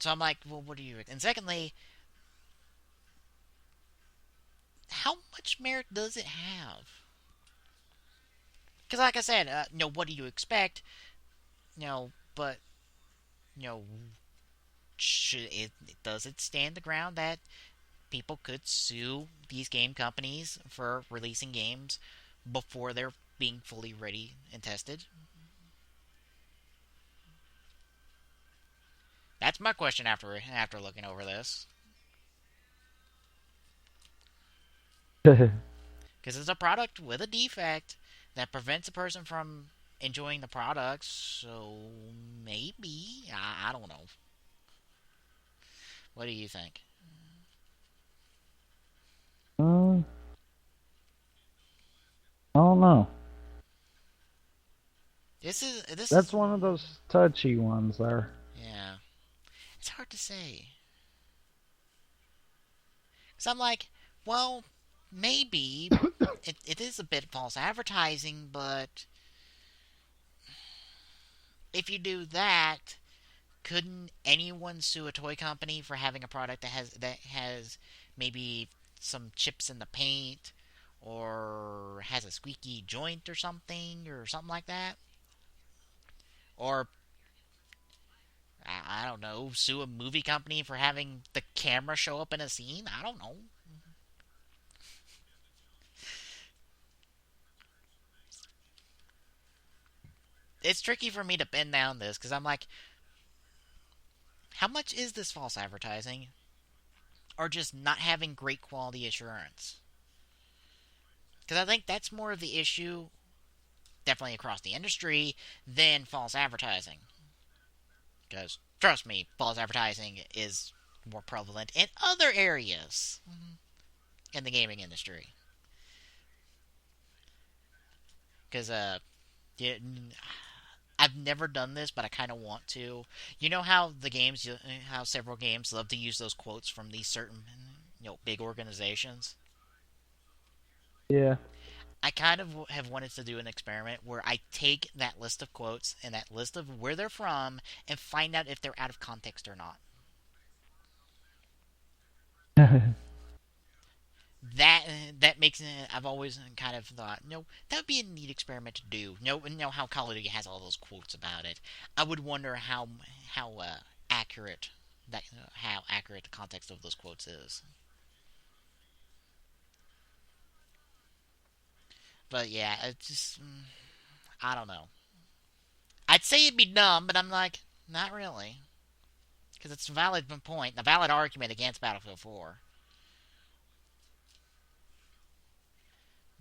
So I'm like, well, what do you? And secondly, how much merit does it have? Because, like I said, what do you expect? But you know, does it stand the ground that people could sue these game companies for releasing games before they're being fully ready and tested? That's my question after looking over this. Because it's a product with a defect that prevents a person from enjoying the product. So maybe I don't know. What do you think? I don't know. This is That's one of those touchy ones there. yeah. It's hard to say. Because I'm like, well, maybe it is a bit false advertising, but if you do that, couldn't anyone sue a toy company for having a product that has maybe some chips in the paint or has a squeaky joint or something like that? Or I don't know, sue a movie company for having the camera show up in a scene? I don't know. It's tricky for me to pin down this because I'm like, how much is this false advertising or just not having great quality assurance? Because I think that's more of the issue, definitely across the industry, than false advertising. Because, trust me, false advertising is more prevalent in other areas in the gaming industry. Because, yeah, I've never done this, but I kind of want to. You know how how several games love to use those quotes from these certain, big organizations? Yeah. I kind of have wanted to do an experiment where I take that list of quotes and that list of where they're from and find out if they're out of context or not. That that makes I've always kind of thought, that would be a neat experiment to do. How Call of Duty has all those quotes about it. I would wonder how accurate how accurate the context of those quotes is. But yeah, it's just I don't know. I'd say it'd be dumb, but I'm like, not really, because it's a valid point, a valid argument against Battlefield 4.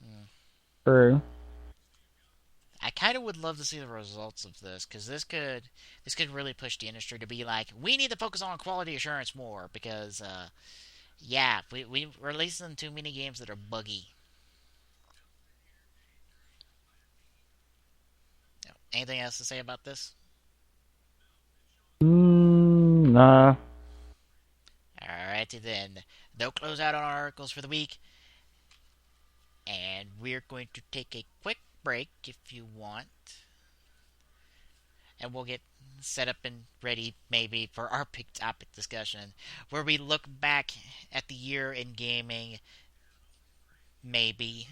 Mm. True. I kind of would love to see the results of this because this could really push the industry to be like, we need to focus on quality assurance more because yeah, we releasing too many games that are buggy. Anything else to say about this? Nah. Alrighty then, they'll close out on our articles for the week, and we're going to take a quick break if you want, and we'll get set up and ready maybe for our big topic discussion where we look back at the year in gaming, maybe,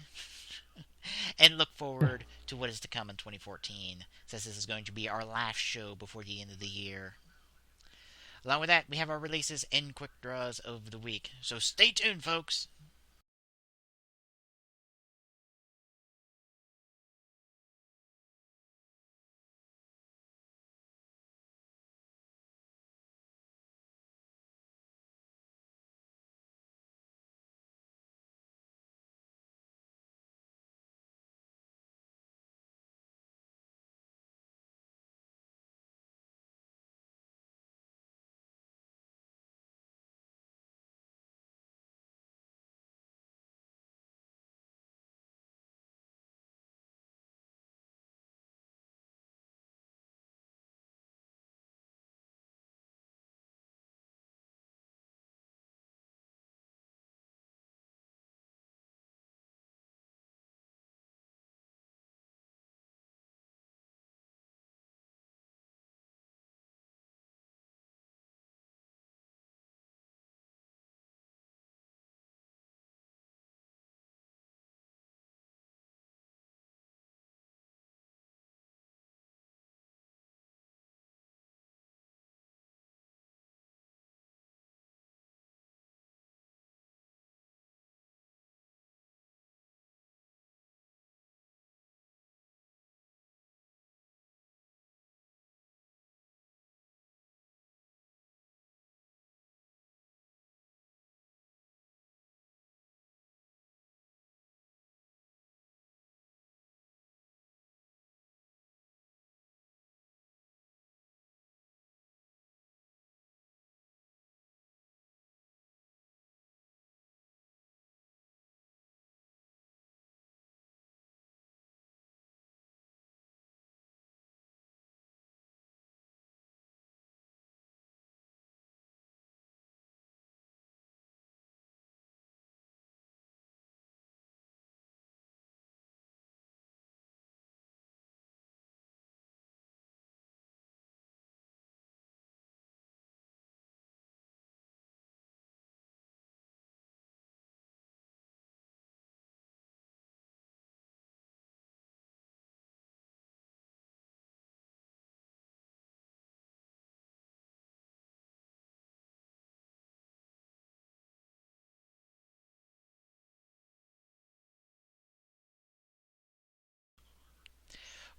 and look forward to what is to come in 2014, since this is going to be our last show before the end of the year. Along with that, we have our releases and quick draws of the week. So stay tuned, folks.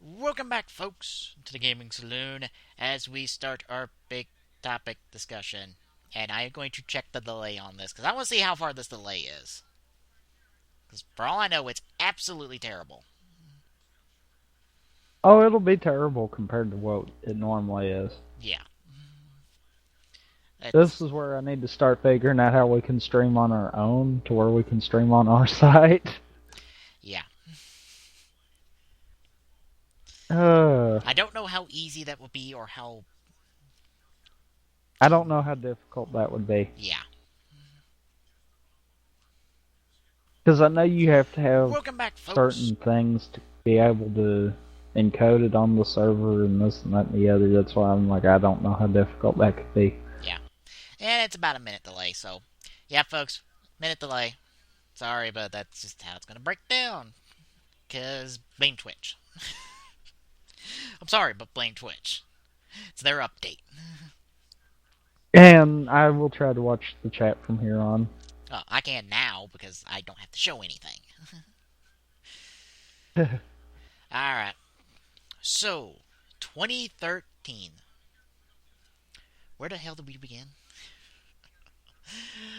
Welcome back, folks, to the Gaming Saloon as we start our big topic discussion. And I am going to check the delay on this because I want to see how far this delay is. Because for all I know, it's absolutely terrible. Oh, it'll be terrible compared to what it normally is. Yeah. This It's, is where I need to start figuring out how we can stream on our own to where we can stream on our site. yeah. Uh, I don't know how easy that would be or how. I don't know how difficult that would be. Yeah. Because I know you have to have Welcome back, folks. certain things to be able to encode it on the server and this and that and the other. That's why I'm like, I don't know how difficult that could be. Yeah. And it's about a minute delay, so. Yeah, folks. Minute delay. Sorry, but that's just how it's going to break down. Because blame Twitch. I'm sorry, but blame Twitch. It's their update. And I will try to watch the chat from here on. I can now because I don't have to show anything. Alright. So, 2013. Where the hell did we begin?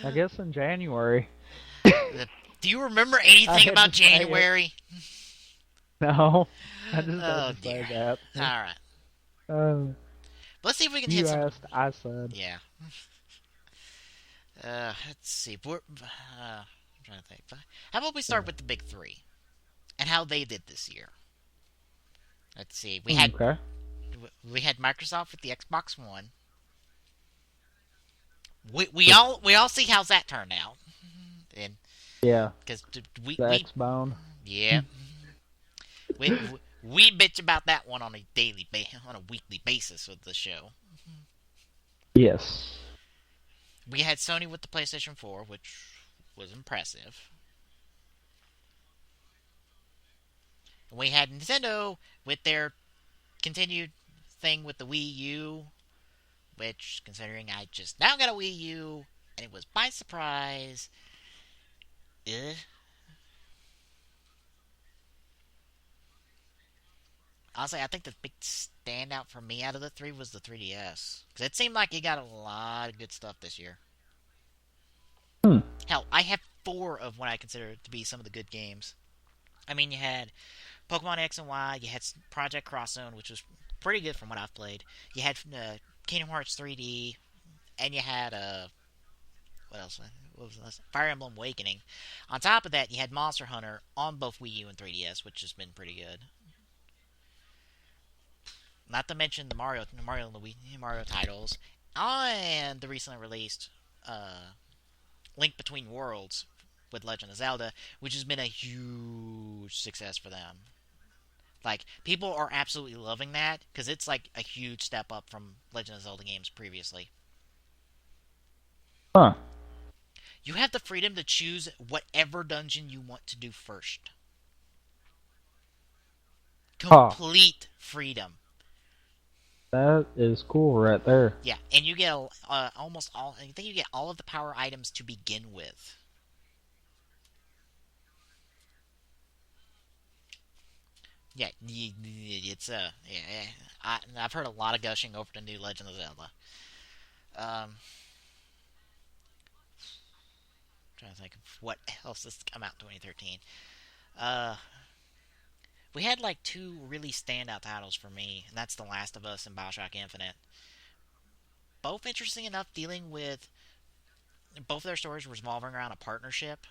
I guess in January. Do you remember anything about January? No, I just Oh, had to say dear. that. Alright. Let's see if we can You hit some. asked, I said. Yeah. Let's see. I'm trying to think. How about we start with the big three and how they did this year? Let's see. Okay. We had Microsoft with the Xbox One. We all see how's that turned out, and Yeah, because the we X-Bone. yeah we we bitch about that one on a on a weekly basis with the show. Yes. We had Sony with the PlayStation 4, which was impressive. And we had Nintendo with their continued thing with the Wii U, which, considering I just now got a Wii U, and it was by surprise, eh. Honestly, I think the big standout for me out of the three was the 3DS. Because it seemed like it got a lot of good stuff this year. Hmm. Hell, I have four of what I consider to be some of the good games. I mean, you had Pokemon X and Y, you had Project Cross Zone, which was pretty good from what I've played. You had Kingdom Hearts 3D, and you had what else? What was this? Fire Emblem Awakening. On top of that, you had Monster Hunter on both Wii U and 3DS, which has been pretty good. Not to mention the Mario titles, and the recently released Link Between Worlds with Legend of Zelda, which has been a huge success for them. Like, people are absolutely loving that because it's like a huge step up from Legend of Zelda games previously. Huh. You have the freedom to choose whatever dungeon you want to do first. Huh. Complete freedom. That is cool right there. Yeah, and you get almost all. I think you get all of the power items to begin with. Yeah, it's yeah. I've heard a lot of gushing over the new Legend of Zelda. Trying to think of what else has come out in 2013. Uh, we had like two really standout titles for me, and that's The Last of Us and Bioshock Infinite. Both interesting enough, dealing with both their stories revolving around a partnership,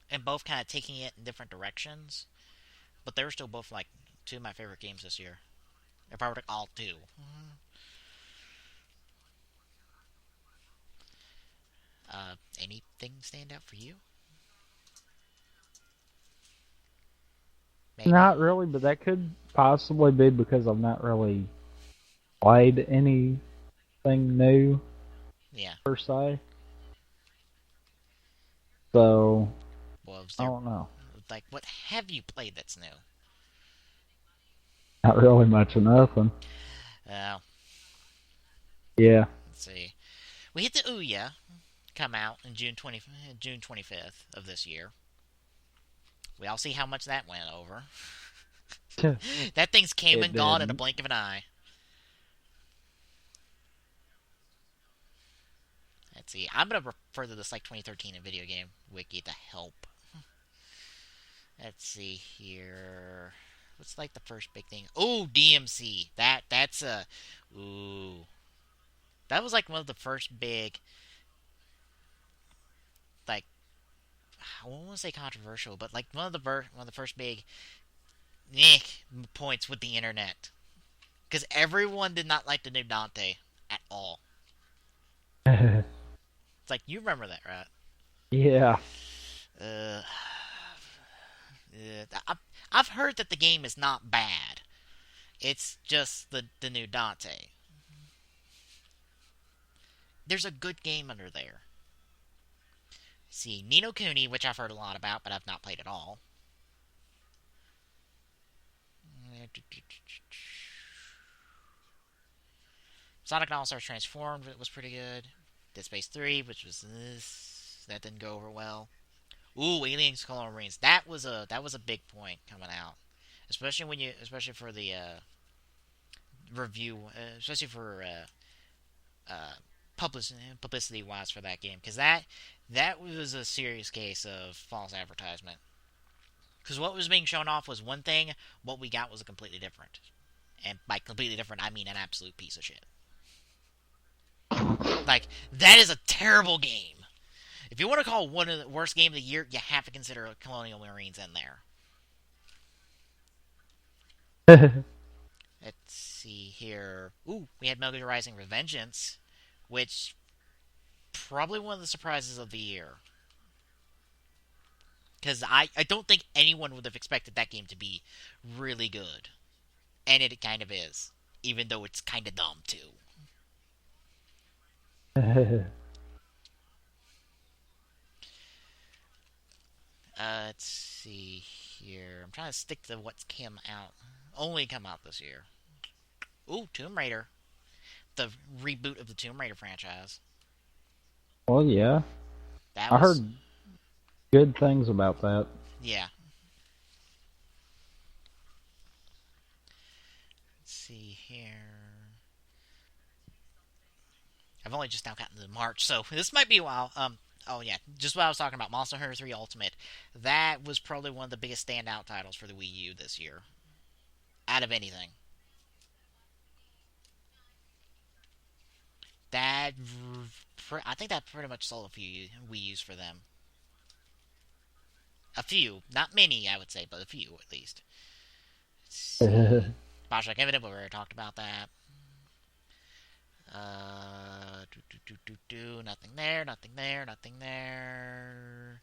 and both kind of taking it in different directions. But they were still both like two of my favorite games this year. If I were to all two. Anything stand out for you? Maybe. Not really, but that could possibly be because I've not really played anything new Yeah. per se. So, Well, I don't know. like, what have you played that's new? Not really much of nothing. Uh, Yeah. let's see. We hit the Ouya come out in June 25th of this year. We all see how much that went over. That thing's came It and gone in a did. blink of an eye. Let's see. I'm gonna refer to this like 2013 in video game wiki to help. Let's see here. What's like the first big thing? Oh, DMC. That's a ooh. That was like one of the first big like I won't want to say controversial, but like one of the first big eh, points with the internet because everyone did not like the new Dante at all. It's like you remember that, right? Yeah. Uh, I've heard that the game is not bad. It's just the new Dante. There's a good game under there. See, Nino Kuni, which I've heard a lot about, but I've not played at all. Sonic and All Stars Transformed was pretty good. Dead Space 3, which was this, that didn't go over well. Ooh, Aliens Colonial Marines. That was a big point coming out, especially for the review, especially for publicity wise for that game, because that was a serious case of false advertisement. Because what was being shown off was one thing, what we got was a completely different. And by completely different, I mean an absolute piece of shit. Like, that is a terrible game. If you want to call one of the worst game of the year, you have to consider Colonial Marines in there. Let's see here. Ooh, we had Metal Gear Rising Revengeance, which probably one of the surprises of the year. Because I don't think anyone would have expected that game to be really good. And it kind of is. Even though it's kind of dumb, too. Let's see here. I'm trying to stick to what's come out. Only come out this year. Ooh, Tomb Raider. The reboot of the Tomb Raider franchise. Well, yeah. That I was... heard good things about that. Yeah. Let's see here. I've only just now gotten to March, so this might be a while. Oh yeah, just what I was talking about, Monster Hunter 3 Ultimate. That was probably one of the biggest standout titles for the Wii U this year, out of anything. That I think that pretty much sold a few Wii U's for them. A few, not many, I would say, but a few at least. Let's see, Bioshock Infinite, we already talked about that. Nothing there, nothing there, nothing there.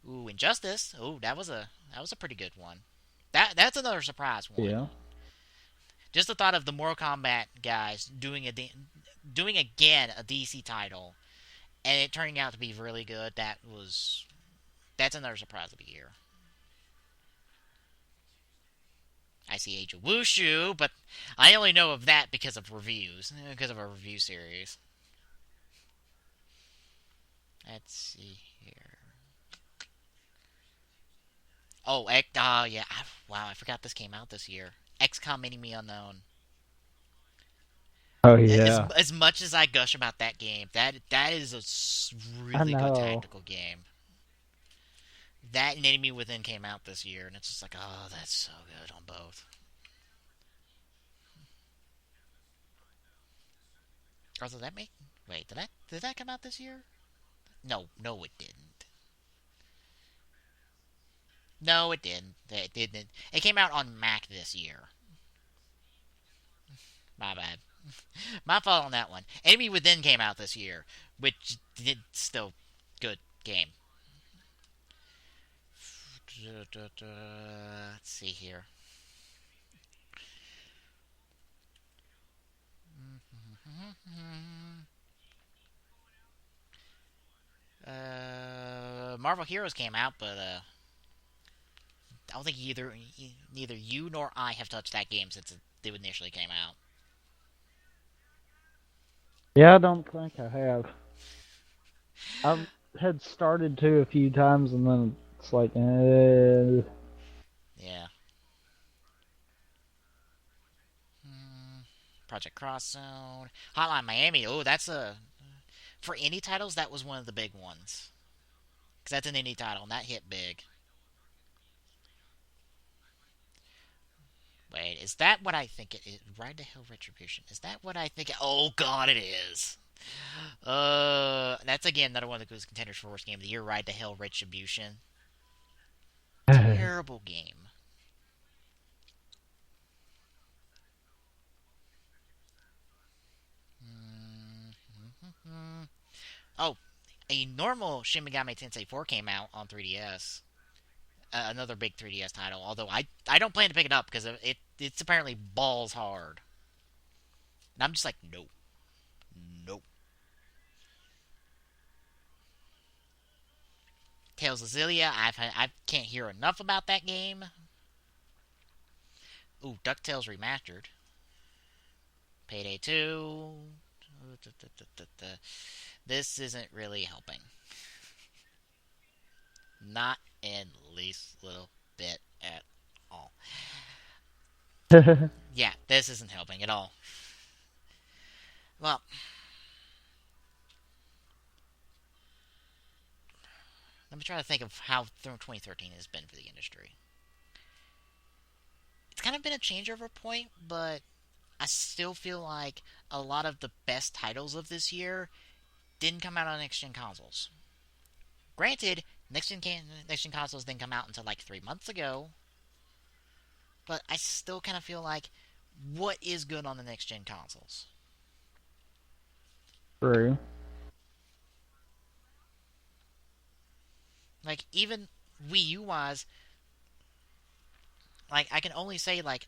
Ooh, Injustice. Ooh, that was a pretty good one. That's another surprise one. Yeah. Just the thought of the Mortal Kombat guys doing again a DC title and it turning out to be really good. That's another surprise of the year. I see Age of Wushu, but I only know of that because of reviews, because of a review series. Let's see here. Oh, yeah. Wow, I forgot this came out this year. XCOM Enemy Unknown. Oh As yeah. as much as I gush about that game, that is a I really good know. tactical game. That and Enemy Within came out this year, and it's just like, oh, that's so good on both. Or did that make? Wait, did that come out this year? No, no, it didn't. No, it didn't. It didn't. It came out on Mac this year. My bad. My fault on that one. Enemy Within came out this year, which did still good game. Let's see here. Marvel Heroes came out, but I don't think neither you nor I have touched that game since it initially came out. Yeah, I don't think I have. I had started to a few times and then it's like, Yeah. Project Cross Zone, Hotline Miami. Oh, that's a for indie titles. That was one of the big ones because that's an indie title and that hit big. Wait, is that what I think it is? Ride to Hell Retribution. Is that what I think? Oh God, it is. That's again another one of the contenders for worst game of the year. Ride to Hell Retribution. Terrible game. Mm-hmm. Oh, a normal Shin Megami Tensei 4 came out on 3DS. Another big 3DS title. Although I don't plan to pick it up because it's apparently balls hard. And I'm just like, nope, nope. Tales of Zillia. I can't hear enough about that game. Ooh, DuckTales Remastered. Payday 2. This isn't really helping. Not in least little bit at all. Yeah, this isn't helping at all. Well, let me try to think of how 2013 has been for the industry. It's kind of been a changeover point, but I still feel like a lot of the best titles of this year didn't come out on next gen consoles. Granted, next gen consoles didn't come out until like 3 months ago, but I still kind of feel like what is good on the next gen consoles? True. Like even Wii U wise, like I can only say like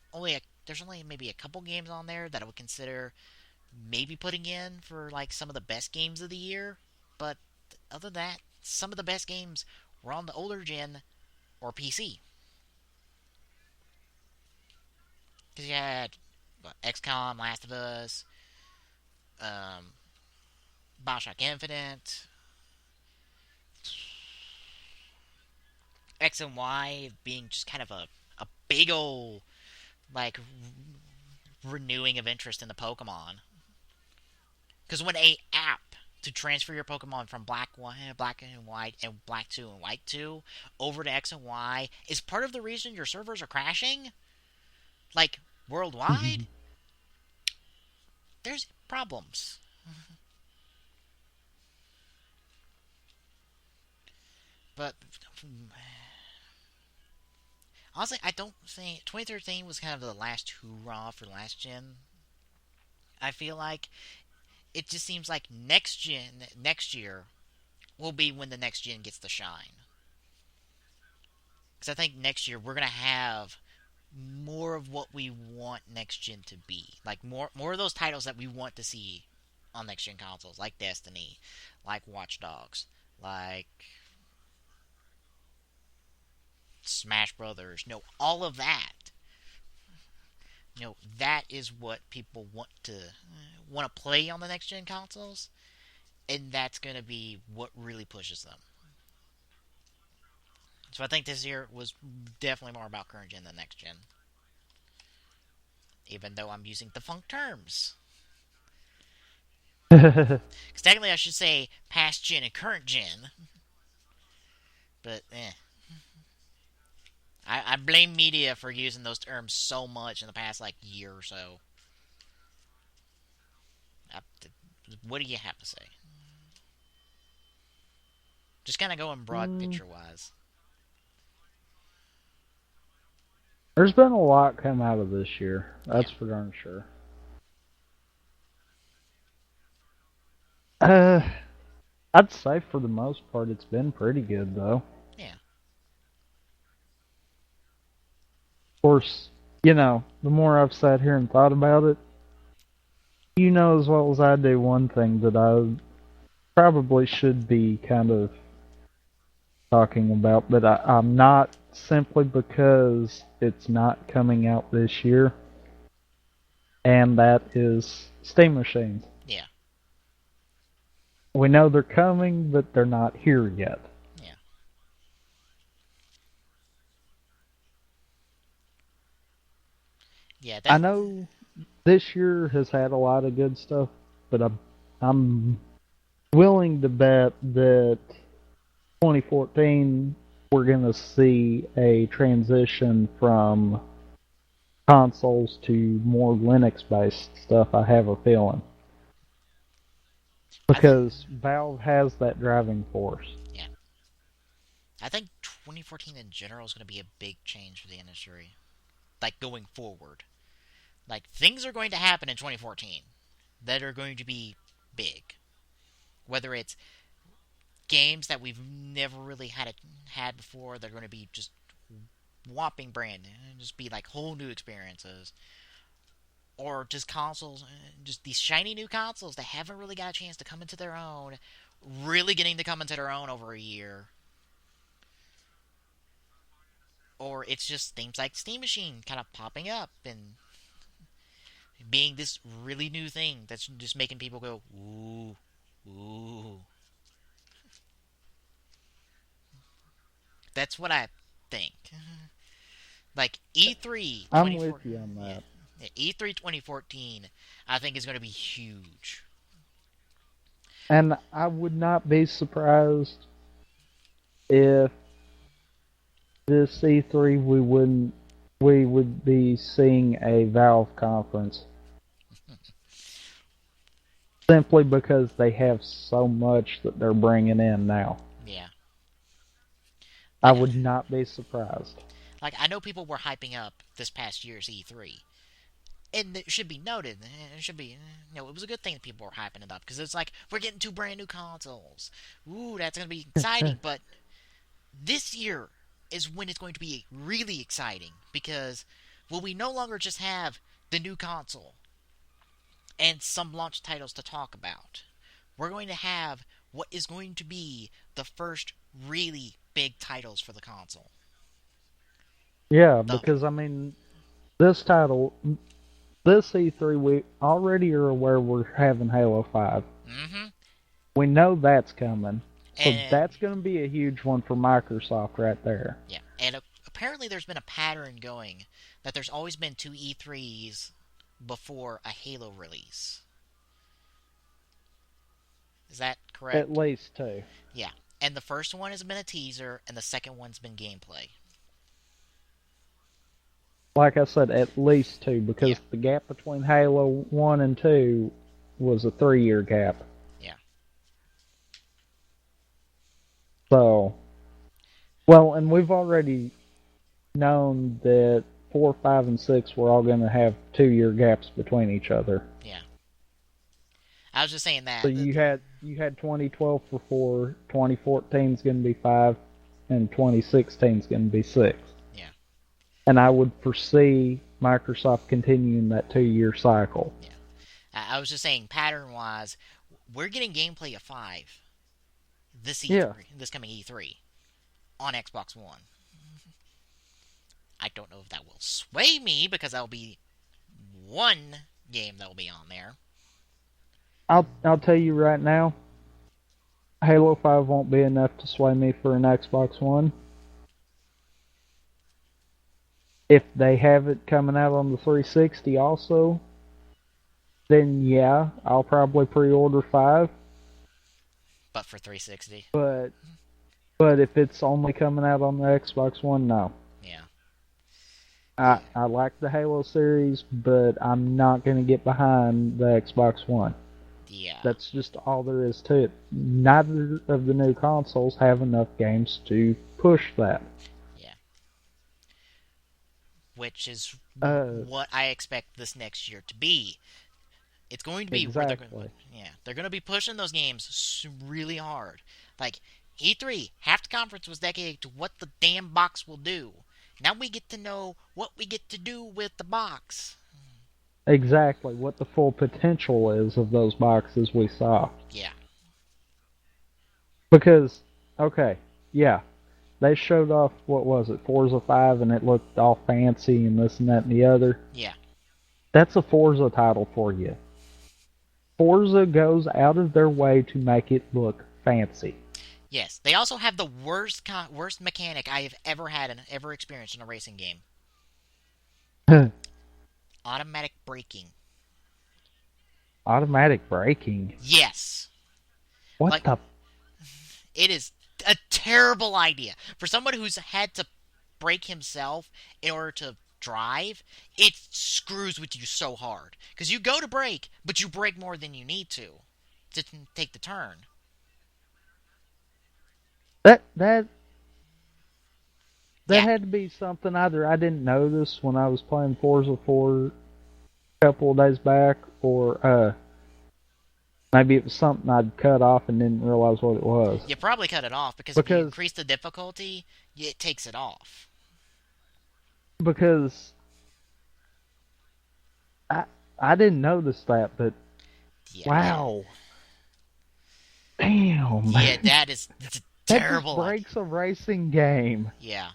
there's only maybe a couple games on there that I would consider maybe putting in for like some of the best games of the year, but other than that, some of the best games were on the older gen or PC. Because you had XCOM, Last of Us, um, Bioshock Infinite, X and Y being just kind of a big old like renewing of interest in the Pokemon. Because when a app to transfer your Pokemon from Black and White, and Black 2 and White 2 over to X and Y is part of the reason your servers are crashing, like worldwide, there's problems. But honestly, I don't think 2013 was kind of the last hoorah for last gen. I feel like it just seems like next year will be when the next gen gets the shine. Because I think next year we're gonna have more of what we want next gen to be. Like more of those titles that we want to see on next gen consoles, like Destiny, like Watch Dogs, like Smash Brothers. No, all of that. That is what people want to play on the next gen consoles, and that's going to be what really pushes them. So I think this year was definitely more about current gen than next gen. Even though I'm using defunct terms. Because technically I should say past gen and current gen. But, I blame media for using those terms so much in the past, like, year or so. What do you have to say? Just kind of going broad picture-wise. There's been a lot come out of this year. That's for darn sure. I'd say for the most part it's been pretty good though. Yeah. Of course, the more I've sat here and thought about it, you know as well as I do one thing that I probably should be kind of talking about, but I'm not, simply because it's not coming out this year, and that is Steam machines. Yeah. We know they're coming, but they're not here yet. Yeah. Yeah. I know this year has had a lot of good stuff, but I'm willing to bet that 2014 we're going to see a transition from consoles to more Linux based stuff. I have a feeling I think, because Valve has that driving force. yeah, I think 2014 in general is going to be a big change for the industry. Like going forward, like things are going to happen in 2014 that are going to be big. Whether it's games that we've never really had before, they're going to be just whopping brand new, and just be like whole new experiences, or just consoles, just these shiny new consoles that haven't really got a chance to come into their own, really getting to come into their own over a year. Or it's just things like Steam Machine kind of popping up and being this really new thing that's just making people go, ooh, ooh. That's what I think. Like E3 I'm with 24, you on yeah, that. E3 2014, I think is going to be huge. And I would not be surprised if this E3 we would be seeing a Valve conference simply because they have so much that they're bringing in now. Yeah, I like would not be surprised. I know people were hyping up this past year's E3, and it should be noted. It should be, it was a good thing that people were hyping it up because it's like we're getting two brand new consoles. Ooh, that's going to be exciting. But this year is when it's going to be really exciting because will we no longer just have the new console and some launch titles to talk about? We're going to have what is going to be the first really big titles for the console. Yeah, The because I mean, this title, this E3, we already are aware we're having Halo 5. mm-hmm. We know that's coming. So And that's going to be a huge one for Microsoft right there. yeah, and apparently there's been a pattern going that there's always been two E3s before a Halo release. Is that At correct? least two. Yeah. And the first one has been a teaser, and the second one's been gameplay. Like I said, at least two, Yeah, because the gap between Halo 1 and 2 was a 3 year gap. yeah, So, well, and we've already known that 4, 5, and 6 were all going to have 2 year gaps between each other. yeah. I was just saying So that. you had 2012 for 4, 2014 is going to be 5, and 2016 is going to be 6. Yeah, And I would foresee Microsoft continuing that 2 year cycle. yeah. I was just saying, pattern wise, we're getting gameplay of 5 this Yeah, E3, this coming E3 on Xbox One. I don't know if that will sway me because that'll be one game that will be on there. I'll tell you right now, Halo 5 won't be enough to sway me for an Xbox One. If they have it coming out on the 360 also, then yeah, I'll probably pre-order 5. But for 360, But but if it's only coming out on the Xbox One, no. yeah, I yeah, I like the Halo series, but I'm not going to get behind the Xbox One. yeah, That's just all there is to it. Neither of the new consoles have enough games to push that. yeah. Which is Uh, what I expect this next year to be. It's going to be where they're going. exactly. Yeah, they're going to be pushing those games really hard. Like E3, half the conference was dedicated to what the damn box will do. Now we get to know what we get to do with the box. Exactly what the full potential is of those boxes we saw. Yeah, Because, okay, yeah, they showed off, what was it, Forza 5, and it looked all fancy and this and that and the other. yeah, That's a Forza title for you. Forza goes out of their way to make it look fancy. yes. They also have the worst mechanic I have ever had and ever experienced in a racing game: automatic braking. Automatic braking. Yes. What Like, the? it is a terrible idea. For someone who's had to brake himself in order to drive, it screws with you so hard. Because you go to brake, but you brake more than you need to take the turn. That Yeah, had to be something either I didn't notice when I was playing Forza 4 a couple of days back, or maybe it was something I'd cut off and didn't realize what it was. you probably cut it off because if you Because increase the difficulty, it takes it off. because I I didn't notice that, but Yeah, wow, damn, yeah, that's a that just terrible idea. breaks a racing game. Yeah,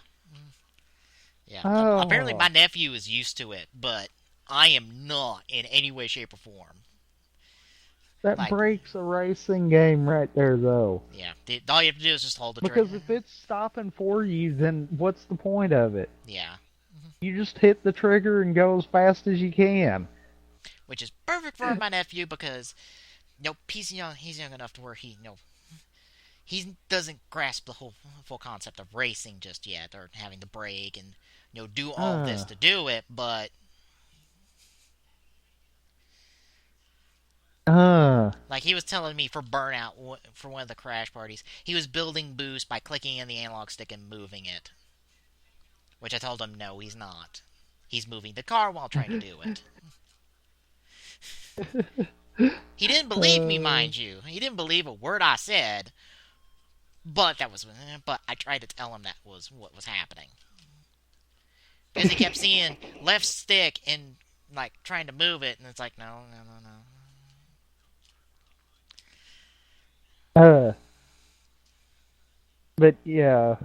yeah. Apparently, Oh, my nephew is used to it, but I am not in any way, shape, or form. that Like, breaks a racing game right there, though. yeah, all you have to do is just hold the Because trigger. if it's stopping for you, then what's the point of it? Yeah, You just hit the trigger and go as fast as you can. which is perfect for my nephew because he's young. He's young enough to where he doesn't grasp the whole full concept of racing just yet, or having to brake and do all this Uh, to do it. But uh, like he was telling me for Burnout, for one of the crash parties, he was building boost by clicking in the analog stick and moving it. Which I told him no, he's not. He's moving the car while trying to do it. He didn't believe me, uh, mind you. He didn't believe a word I said. But I tried to tell him that was what was happening because he kept seeing left stick and like trying to move it, and it's like no, no, no, no. uh, but yeah,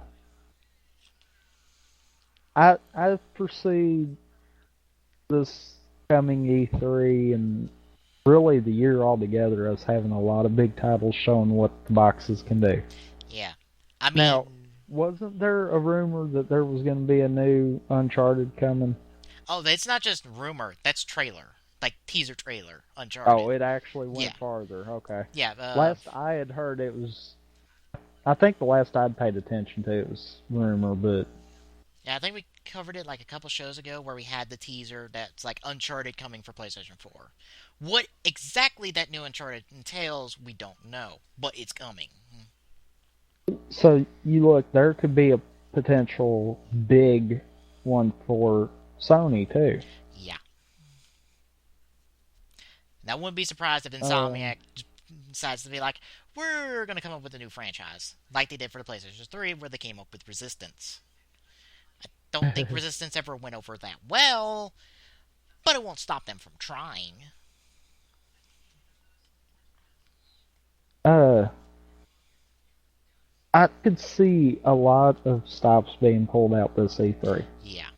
I foresee this coming E3 and really the year altogether as having a lot of big titles showing what the boxes can do. Yeah, I Now, mean, wasn't there a rumor that there was going to be a new Uncharted coming? oh, it's not just rumor. That's trailer, like teaser trailer, Oh, Uncharted. it actually Yeah, went farther. Okay. yeah. Last I had heard, it was. I think the last I'd paid attention to it was rumor, but Yeah, I think we covered it like a couple shows ago where we had the teaser that's like Uncharted coming for PlayStation 4. What exactly that new Uncharted entails, we don't know, but it's coming. so you look, there could be a potential big one for Sony too. Yeah. And I wouldn't be surprised if Uh, Insomniac decides to be like, we're going to come up with a new franchise, like they did for the PlayStation 3, where they came up with Resistance. I don't think Resistance ever went over that well, but it won't stop them from trying. uh, I could see a lot of stops being pulled out this E3. Yeah.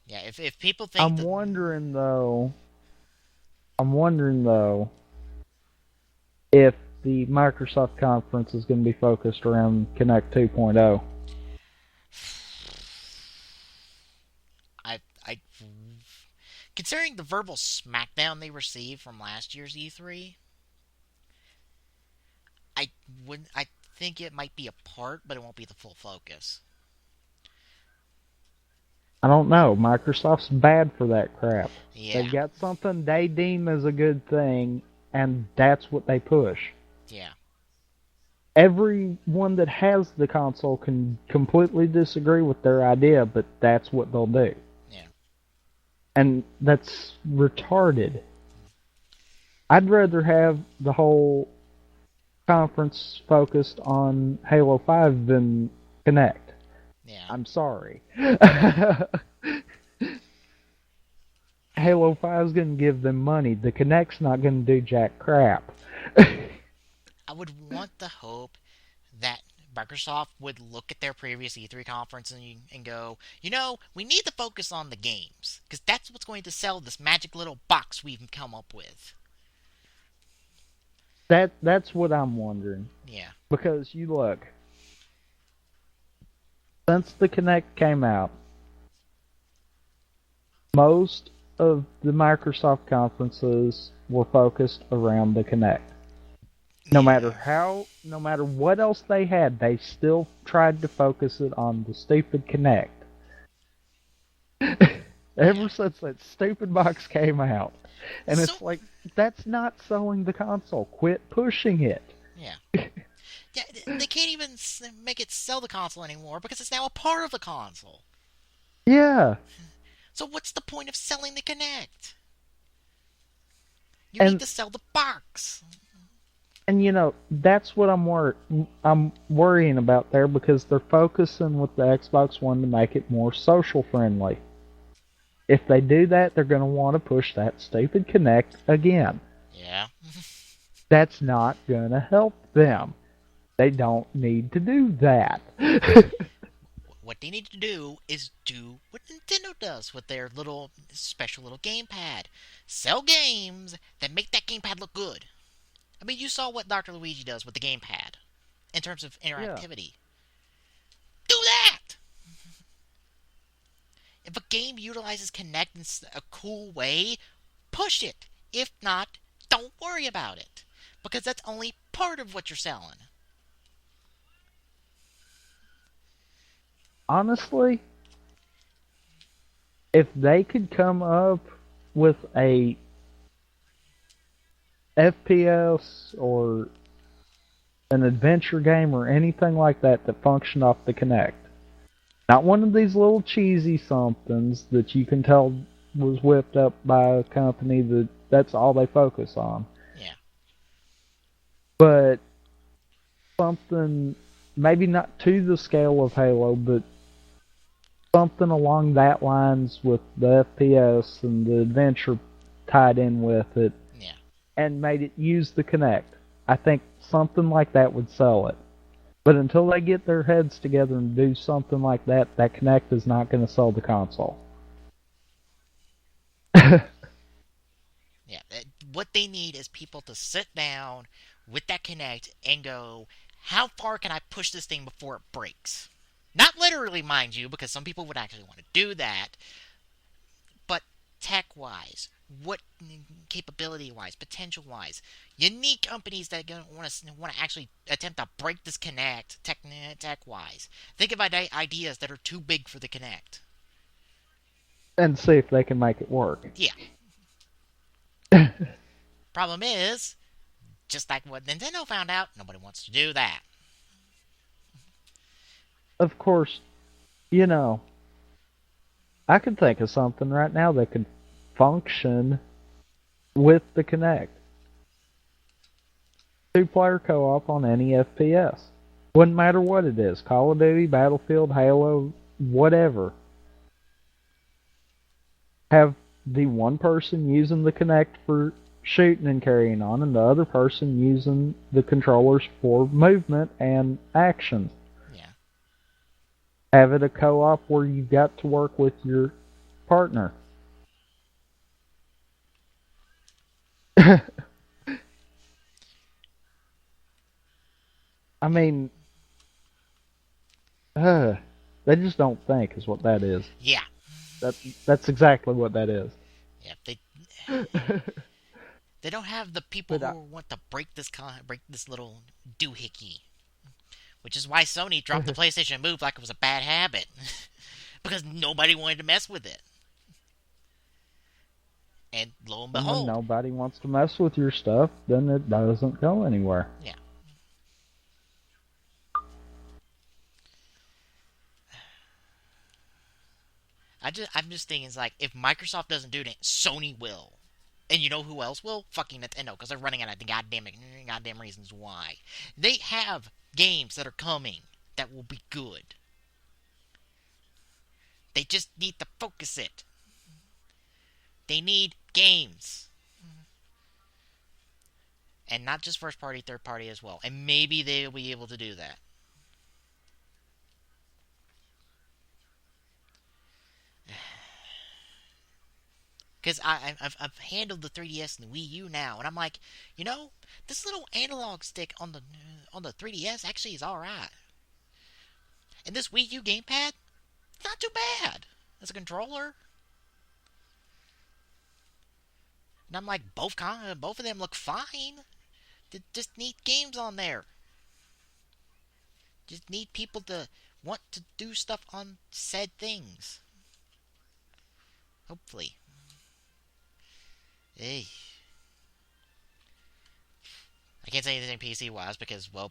Yeah, if people think I'm that. wondering though. I'm wondering though if the Microsoft conference is going to be focused around Connect 2.0. I considering the verbal smackdown they received from last year's E3, I would I think it might be a part, but it won't be the full focus. I don't know. Microsoft's bad for that crap. Yeah, They've got something they deem as a good thing, and that's what they push. yeah, Everyone that has the console can completely disagree with their idea, but that's what they'll do. yeah. And that's retarded. I'd rather have the whole conference focused on Halo 5 than Connect. Yeah. I'm sorry. Halo 5 is going to give them money. The Connect's not going to do jack crap. I would want the hope that Microsoft would look at their previous E3 conference and go, we need to focus on the games because that's what's going to sell this magic little box we've come up with. That's what I'm wondering. Yeah, Because you look, since the Connect came out, Most of the Microsoft conferences were focused around the Kinect. Yeah. No matter what else they had, they still tried to focus it on the stupid Kinect. Yeah. Ever since that stupid box came out. And So it's like, that's not selling the console. Quit pushing it. yeah. Yeah, they can't even make it sell the console anymore because it's now a part of the console. Yeah. So what's the point of selling the Kinect? You need And to sell the box. that's what I'm worrying about there, because they're focusing with the Xbox One to make it more social friendly. If they do that, they're going to want to push that stupid Kinect again. Yeah. That's not going to help them. They don't need to do that. What they need to do is do what Nintendo does with their little special little gamepad. Sell games that make that gamepad look good. I mean, you saw what Dr. Luigi does with the gamepad in terms of Yeah. interactivity. Do that! If a game utilizes Kinect in a cool way, push it. If not, don't worry about it. Because that's only part of what you're selling. Honestly, if they could come up with a FPS or an adventure game or anything like that that functioned off the Kinect, not one of these little cheesy somethings that you can tell was whipped up by a company that's all they focus on, Yeah. but something maybe not to the scale of Halo, but something along that lines with the FPS and the adventure tied in with it, Yeah. and made it use the Kinect. I think something like that would sell it. But until they get their heads together and do something like that, that Kinect is not going to sell the console. Yeah. What they need is people to sit down with that Kinect and go, how far can I push this thing before it breaks? Not literally, mind you, because some people would actually want to do that, but tech wise, what capability wise, potential wise, you need companies that want to actually attempt to break this Kinect tech wise. Think of ideas that are too big for the Kinect. And see if they can make it work. Yeah. Problem is, just like what Nintendo found out, nobody wants to do that. Of course, you know, I could think of something right now that could function with the Kinect. Two-player co-op on any FPS. Wouldn't matter what it is. Call of Duty, Battlefield, Halo, whatever. Have the one person using the Kinect for shooting and carrying on, and the other person using the controllers for movement and action. Yeah. Have it a co-op where you've got to work with your partner. I mean, uh, they just don't think is what that is. Yeah. That that's exactly what that is. Yeah. They don't have the people But who want to break this little doohickey, which is why Sony dropped the PlayStation Move like it was a bad habit, because nobody wanted to mess with it. And lo and and when behold, nobody wants to mess with your stuff, then it doesn't go anywhere. yeah. I'm just thinking, it's like, if Microsoft doesn't do it, Sony will. And you know who else will? Fucking Nintendo, because they're running out of goddamn reasons why. They have games that are coming that will be good. They just need to focus it. They need games. And not just first party, third party as well. And maybe they'll be able to do that. Because I've handled the 3DS and the Wii U now, and I'm like, this little analog stick on the 3DS actually is all right, and this Wii U gamepad, it's not too bad as a controller. And I'm like, both of them look fine. Just need games on there. Just need people to want to do stuff on said things. Hopefully. Hey. I can't say anything PC wise because, well,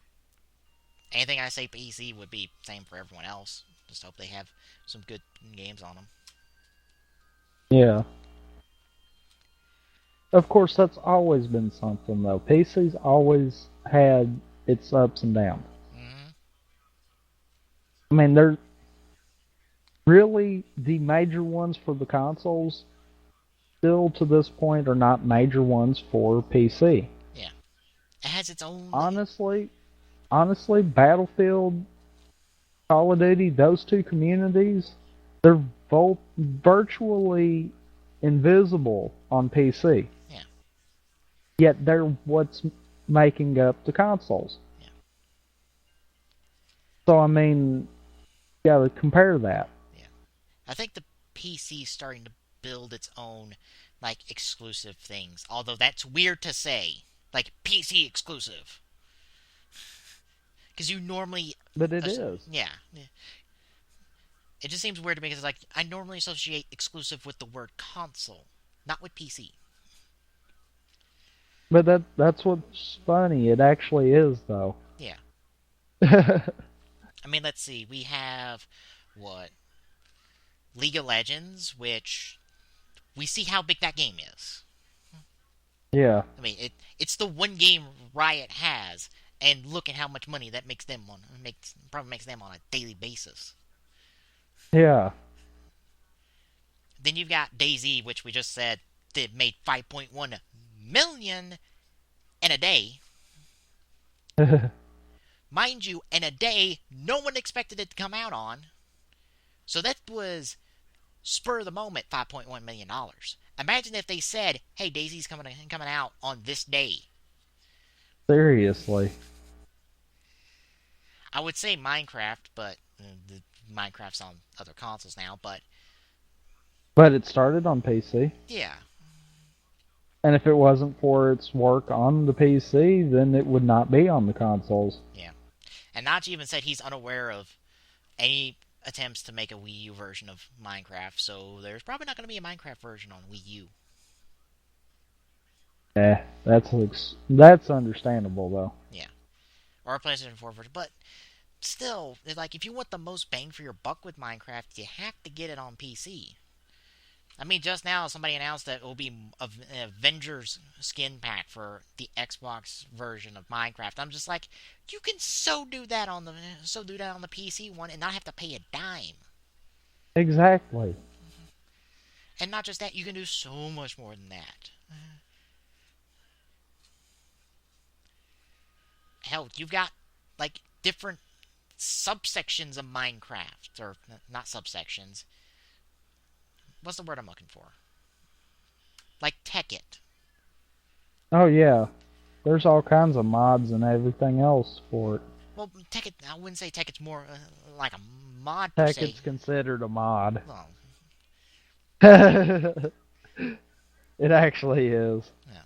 anything I say PC would be same for everyone else. Just hope they have some good games on them. Yeah. Of course, that's always been something, though. PC's always had its ups and downs. Mm-hmm. I mean, they're really the major ones for the consoles, still to this point, are not major ones for PC. Yeah. It has its own. Honestly, Battlefield, Call of Duty, those two communities, they're both virtually invisible on PC. Yeah. Yet they're what's making up the consoles. Yeah. So I mean, you gotta compare that. Yeah. I think the PC's starting to build its own, like, exclusive things. Although that's weird to say. Like, PC exclusive. Because you normally. But it is. Yeah. It just seems weird to me because, like, I normally associate exclusive with the word console, not with PC. But that's what's funny. It actually is though. Yeah. I mean, let's see. We have what? League of Legends, which we see how big that game is. Yeah. I mean, it's the one game Riot has, and look at how much money that probably makes them on a daily basis. Yeah. Then you've got DayZ, which we just said that made 5.1 million in a day. Mind you, in a day, no one expected it to come out on. So that was spur of the moment $5.1 million. Imagine if they said, hey, DayZ's coming out on this day. Seriously. I would say Minecraft, but Minecraft's on other consoles now, but But it started on PC. yeah. And if it wasn't for its work on the PC, then it would not be on the consoles. Yeah. And Notch even said he's unaware of any attempts to make a Wii U version of Minecraft, so there's probably not going to be a Minecraft version on Wii U. That's understandable though. Yeah. Or a PlayStation 4 version, but still, like, if you want the most bang for your buck with Minecraft, you have to get it on PC. I mean, just now somebody announced that it will be an Avengers skin pack for the Xbox version of Minecraft. I'm just like, you can do that on the PC one and not have to pay a dime. Exactly. And not just that, you can do so much more than that. Hell, you've got, like, different subsections of Minecraft, or not subsections. What's the word I'm looking for? Like Tekkit. Oh yeah. There's all kinds of mods and everything else for it. Well, Tekkit, I wouldn't say Tekkit's more like a mod per se. Tekkit's considered a mod. Well, It actually is. yeah.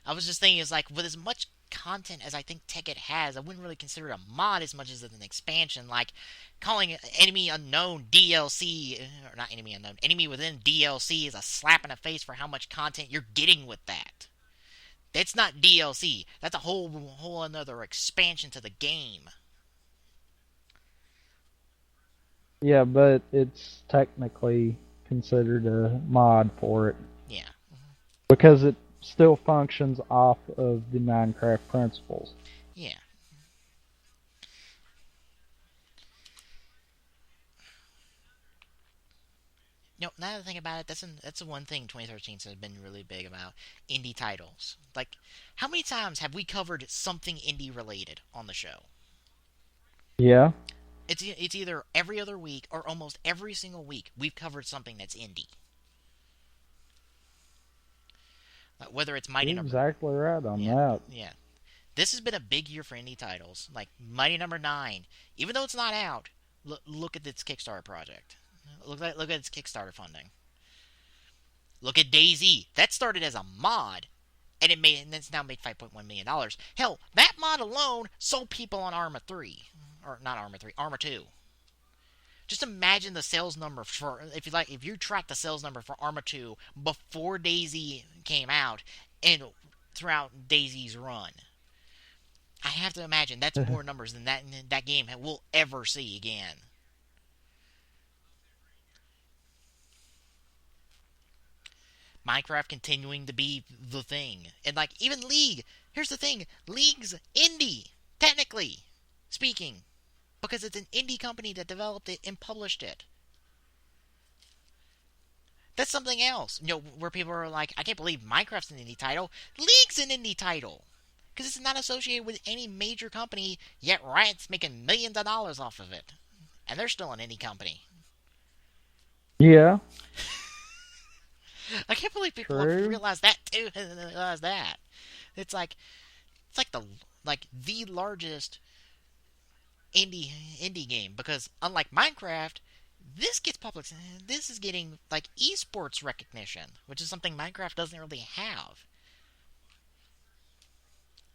I was just thinking, it's like, with as much content as I think Tekkit has, I wouldn't really consider it a mod as much as an expansion. Like calling Enemy Unknown DLC, or not Enemy Unknown, Enemy Within DLC is a slap in the face for how much content you're getting with that. That's not DLC. That's a whole another expansion to the game. Yeah, but it's technically considered a mod for it. Yeah. Because it still functions off of the Minecraft principles. Yeah. You know, now that I think about it, that's the one thing 2013 has been really big about indie titles. Like, how many times have we covered something indie related on the show? Yeah. It's either every other week or almost every single week we've covered something that's indie. Whether it's Mighty You're Number... exactly right on that. Yeah. This has been a big year for indie titles. Like Mighty Number 9. Even though it's not out, look at its Kickstarter project. Look at its Kickstarter funding. Look at DayZ. That started as a mod, and it's now made $5.1 million. Hell, that mod alone sold people on Arma 3, or not Arma 3, Arma 2. Just imagine the sales number for if you track the sales number for Arma 2 before DayZ came out and throughout DayZ's run. I have to imagine that's more numbers than that game will ever see again. Minecraft continuing to be the thing. And like even League, here's the thing, League's indie, technically speaking, because it's an indie company that developed it and published it. That's something else. Where people are like, I can't believe Minecraft's an indie title. League's an indie title. Because it's not associated with any major company, yet Riot's making millions of dollars off of it. And they're still an indie company. Yeah. I can't believe people True. realize that too. Realize that. It's like the largest indie game, because unlike Minecraft, this gets public. This is getting like esports recognition, which is something Minecraft doesn't really have.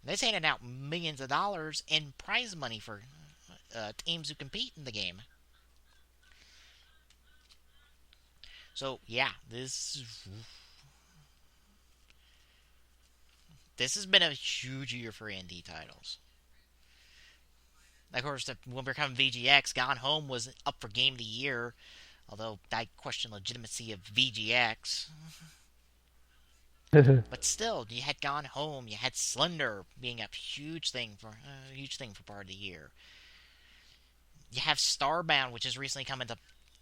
They're handing out millions of dollars in prize money for teams who compete in the game. So yeah, this has been a huge year for indie titles. Of course, when we're coming VGX, Gone Home was up for Game of the Year, although I question legitimacy of VGX. But still, you had Gone Home, you had Slender being a huge thing for part of the year. You have Starbound, which has recently come into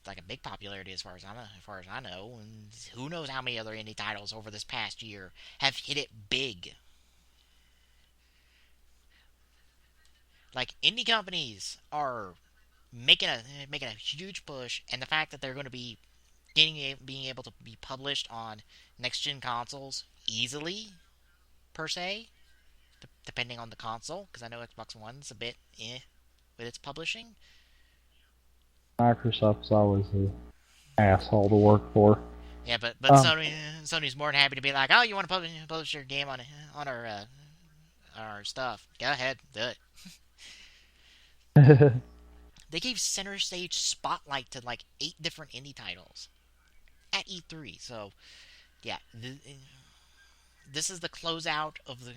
like a big popularity as far as I know, and who knows how many other indie titles over this past year have hit it big. Like indie companies are making a huge push, and the fact that they're going to be being able to be published on next gen consoles easily, per se, depending on the console, because I know Xbox One's a bit with its publishing. Microsoft's always an asshole to work for. Yeah, but Sony's more than happy to be like, oh, you want to publish your game on our stuff? Go ahead, do it. They gave center stage spotlight to like 8 different indie titles at E3. So yeah, this is the closeout of the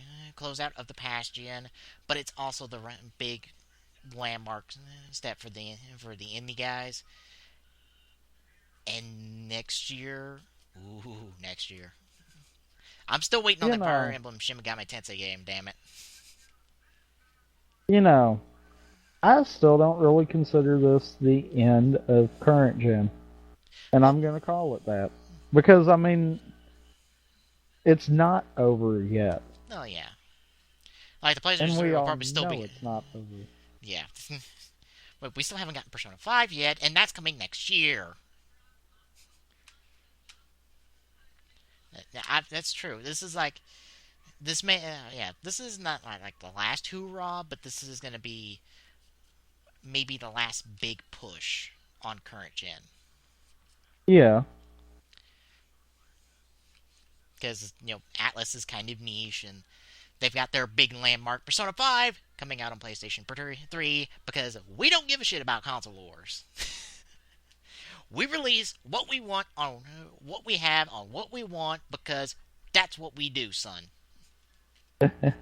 past gen, but it's also the big landmark step for the indie guys. And next year, I'm still waiting on the Fire Emblem Shin Megami Tensei game. Damn it. You know, I still don't really consider this the end of current gen, and I'm gonna call it that because I mean, it's not over yet. Oh yeah. Like the PlayStation And 3 we will all probably still know be. it's not over. Yeah. But we still haven't gotten Persona 5 yet, and that's coming next year. That's true. This is like this may this is not like the last hoorah, but this is going to be maybe the last big push on current gen. Yeah. Because Atlas is kind of niche, and they've got their big landmark Persona 5 coming out on PlayStation 3 because we don't give a shit about console wars. We release what we want on what we have on what we want because that's what we do, son. It's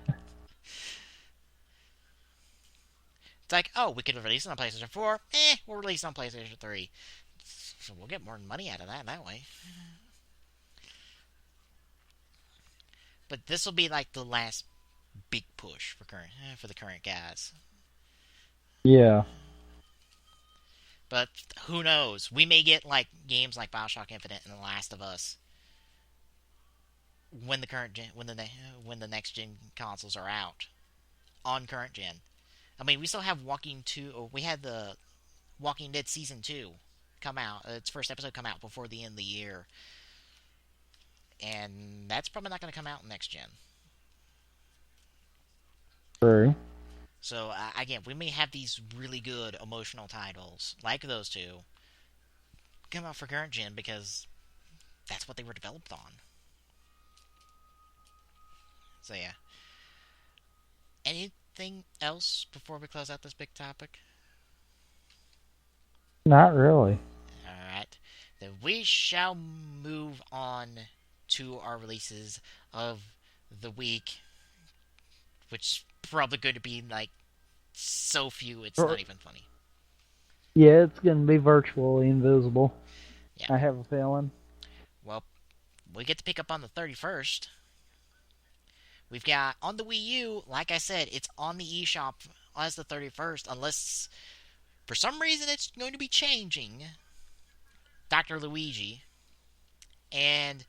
like, oh, we could release it on PlayStation 4. We'll release it on PlayStation 3. So we'll get more money out of that way. But this will be like the last big push for the current guys. Yeah. But who knows? We may get like games like BioShock Infinite and The Last of Us when the next gen consoles are out on current gen. I mean, we still have we had the Walking Dead season 2 come out. Its first episode come out before the end of the year, and that's probably not going to come out next gen. True. So again, we may have these really good emotional titles like those two come out for current gen because that's what they were developed on. So yeah. Anything else before we close out this big topic? Not really. Alright. Then we shall move on to our releases of the week, which is probably going to be like so few it's not even funny. Yeah, it's going to be virtually invisible. Yeah. I have a feeling. Well, we get to pick up on the 31st. We've got on the Wii U, like I said, it's on the eShop as the 31st, unless for some reason it's going to be changing. Dr. Luigi and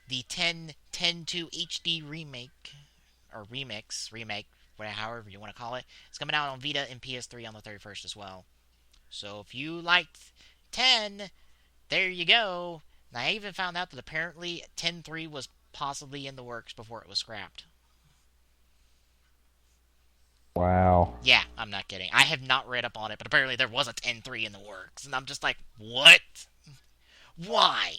the 10-10-2 HD remake, or remake, however you want to call it. It's coming out on Vita and PS3 on the 31st as well. So if you liked 10, there you go. And I even found out that apparently 10.3 was possibly in the works before it was scrapped. Wow. Yeah, I'm not kidding. I have not read up on it, but apparently there was a 10.3 in the works. And I'm just like, what? Why?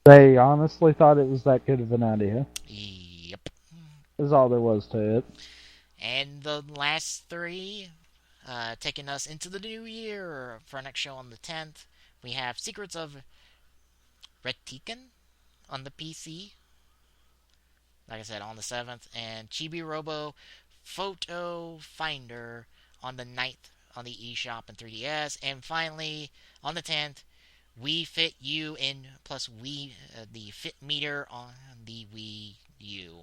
They honestly thought it was that good of an idea. Yep. Is all there was to it. And the last three, taking us into the new year for our next show on the 10th, we have Secrets of Retiken on the PC. Like I said, on the 7th, and Chibi Robo Photo Finder on the 9th on the eShop and 3DS. And finally, on the 10th, We Fit You in plus the Fit Meter on the Wii U.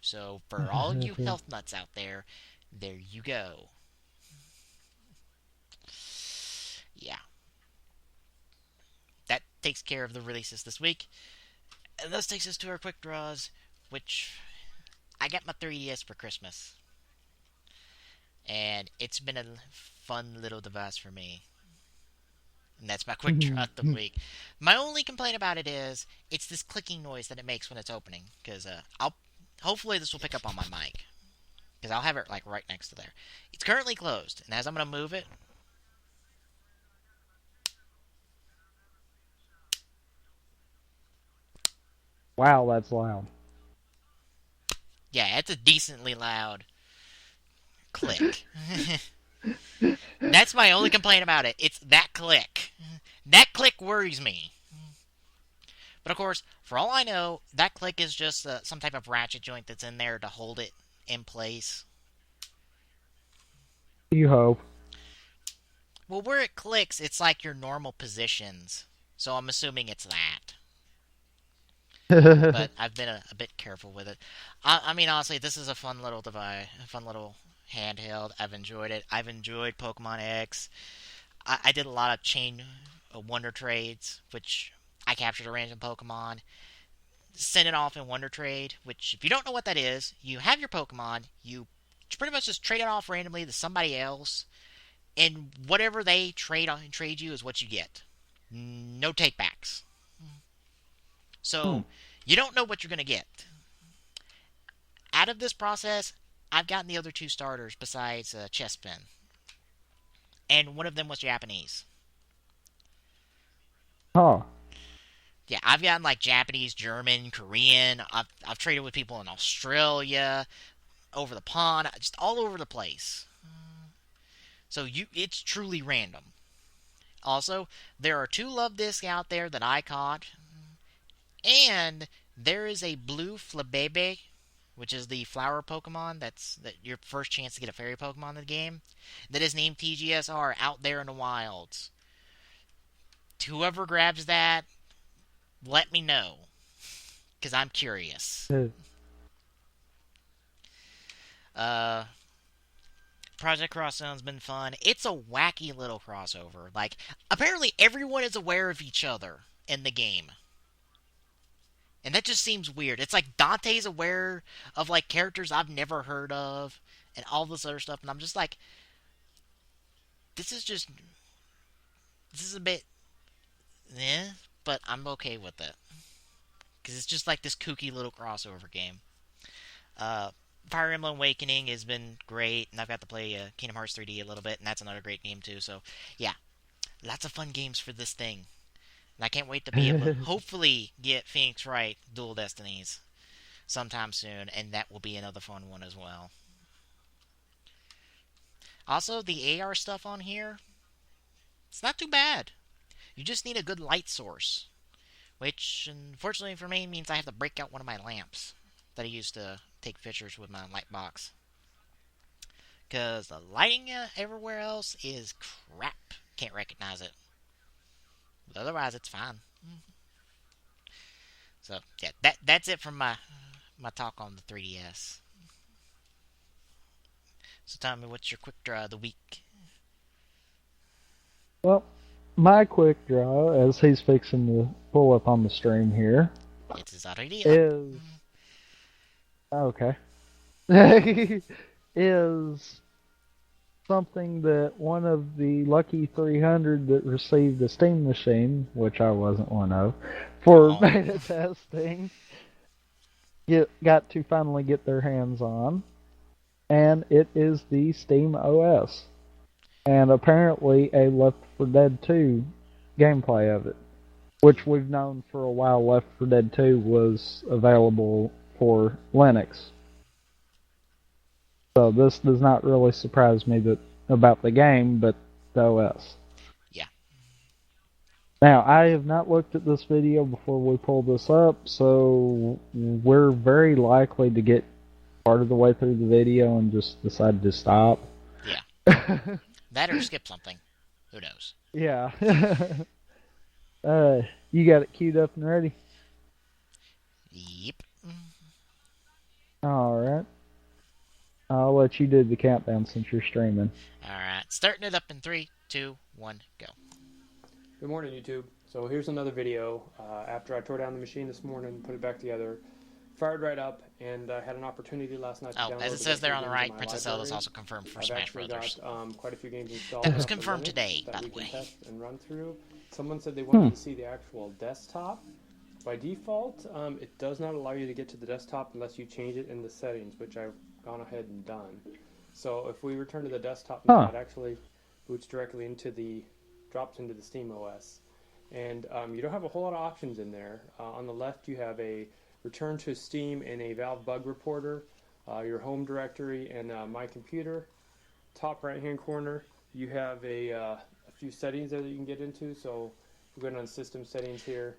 So for all you health nuts out there, there you go. Yeah. That takes care of the releases this week. And this takes us to our quick draws, which I got my 3DS for Christmas. And it's been a fun little device for me. And that's my quick draw of the week. My only complaint about it is it's this clicking noise that it makes when it's opening. Because hopefully this will pick up on my mic. Because I'll have it like right next to there. It's currently closed, and as I'm going to move it, Wow, that's loud. yeah, it's a decently loud click. That's my only complaint about it. It's that click. That click worries me. But of course, for all I know, that click is just some type of ratchet joint that's in there to hold it in place. You hope. Well, where it clicks, it's like your normal positions. So I'm assuming it's that. But I've been a bit careful with it. I mean, honestly, this is a fun little device, a fun little handheld. I've enjoyed it. I've enjoyed Pokemon X. I did a lot of chain Wonder Trades, which I captured a random Pokemon, sent it off in Wonder Trade, which, if you don't know what that is, you have your Pokemon, you pretty much just trade it off randomly to somebody else, and whatever they trade you is what you get. No takebacks. So, you don't know what you're going to get. Out of this process, I've gotten the other two starters besides Chespin. And one of them was Japanese. Huh. Yeah, I've gotten like Japanese, German, Korean. I've traded with people in Australia, over the pond, just all over the place. So it's truly random. Also, there are 2 love discs out there that I caught. And there is a blue Flabebe, which is the flower Pokemon. That's your first chance to get a fairy Pokemon in the game. That is named TGSR out there in the wilds. Whoever grabs that, let me know. Because I'm curious. Project Cross Zone's been fun. It's a wacky little crossover. Like, apparently everyone is aware of each other in the game. And that just seems weird. It's like Dante's aware of, like, characters I've never heard of, and all this other stuff, and I'm just like, this is a bit, but I'm okay with it. Because it's just like this kooky little crossover game. Fire Emblem Awakening has been great, and I've got to play Kingdom Hearts 3D a little bit, and that's another great game too, so, yeah. lots of fun games for this thing. And I can't wait to be able to hopefully get Phoenix Wright Dual Destinies sometime soon, and that will be another fun one as well. Also, the AR stuff on here, it's not too bad. You just need a good light source, which, unfortunately for me, means I have to break out one of my lamps that I use to take pictures with my light box. Because the lighting everywhere else is crap. Can't recognize it. But otherwise, it's fine. So, yeah, that's it from my talk on the 3DS. So tell me, what's your quick draw of the week? Well, my quick draw, as he's fixing to pull up on the stream here, It's already up. is okay. Is something that one of the lucky 300 that received a Steam machine, which I wasn't one of, for beta testing, got to finally get their hands on, and it is the Steam OS, and apparently a Left 4 Dead 2 gameplay of it, which we've known for a while Left 4 Dead 2 was available for Linux. So this does not really surprise me about the game, but the OS. Yeah. Now, I have not looked at this video before we pull this up, so we're very likely to get part of the way through the video and just decide to stop. Yeah. That or skip something. Who knows? Yeah. You got it queued up and ready? Yep. Alright. I'll let you do the countdown since you're streaming. Alright, starting it up in 3, 2, 1, go. Good morning, YouTube. So here's another video. After I tore down the machine this morning, put it back together, fired right up, and I had an opportunity last night to download. As it says there on the right, Princess Zelda's also confirmed for Smash Brothers. Got quite a few games installed. That was confirmed today, by the way. Test and run through. Someone said they wanted to see the actual desktop. By default, it does not allow you to get to the desktop unless you change it in the settings, which I've gone ahead and done. So if we return to the desktop now, it actually boots directly drops into the Steam OS. And you don't have a whole lot of options in there. On the left, you have a return to Steam and a Valve bug reporter, your home directory, and my computer. Top right-hand corner, you have a few settings there that you can get into. So we're going on system settings here.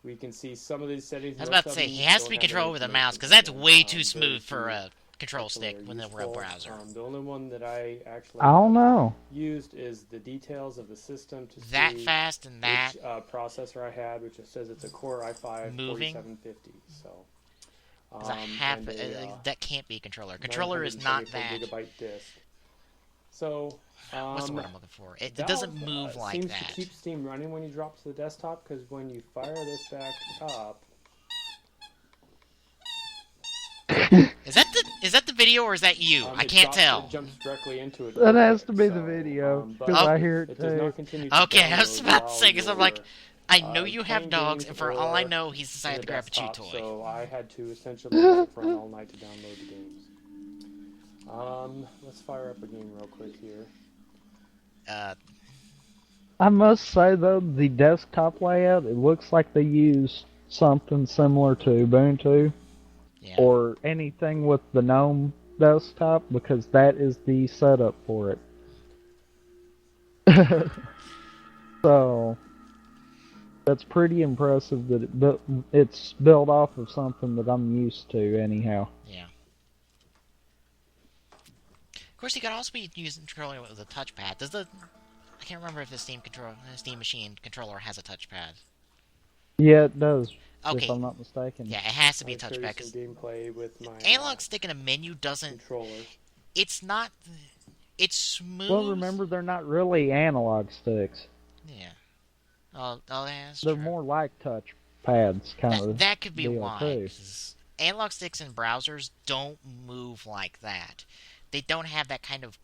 We can see some of these settings. I was about to say, he has to be controlled with a mouse, because that's way too smooth for a control stick with a real browser. The only one that I actually used is the details of the system to that see fast and that which processor I had, which it says it's a Core i5 4750. So that can't be a controller. Controller is not that. Gigabyte disk. So what's the word I'm looking for? It doesn't move like seems that. To keep Steam running when you drop to the desktop, because when you fire this back up. Is that the video or is that you? I can't tell. It jumps directly into it. That has to be the video, because I hear it too. Okay, I was about to say, because I'm like, I know you have dogs, and for all I know, he's decided to grab a chew toy. So I had to essentially wait for all night to download the games. Let's fire up a game real quick here. I must say, though, the desktop layout, it looks like they used something similar to Ubuntu. Yeah. Or anything with the GNOME desktop, because that is the setup for it. So, that's pretty impressive that it's built off of something that I'm used to, anyhow. Yeah. Of course, you could also be controlling it with a touchpad. I can't remember if the Steam Machine controller has a touchpad. Yeah, it does. Okay. If I'm not mistaken. Yeah, it has to be a touchpad. Gameplay with my analog stick in a menu doesn't. Controller. It's not. It's smooth. Well, remember, they're not really analog sticks. Yeah. Oh, that's They're true. more like touch pads, kind of. That could be why. Analog sticks in browsers don't move like that. They don't have that kind of.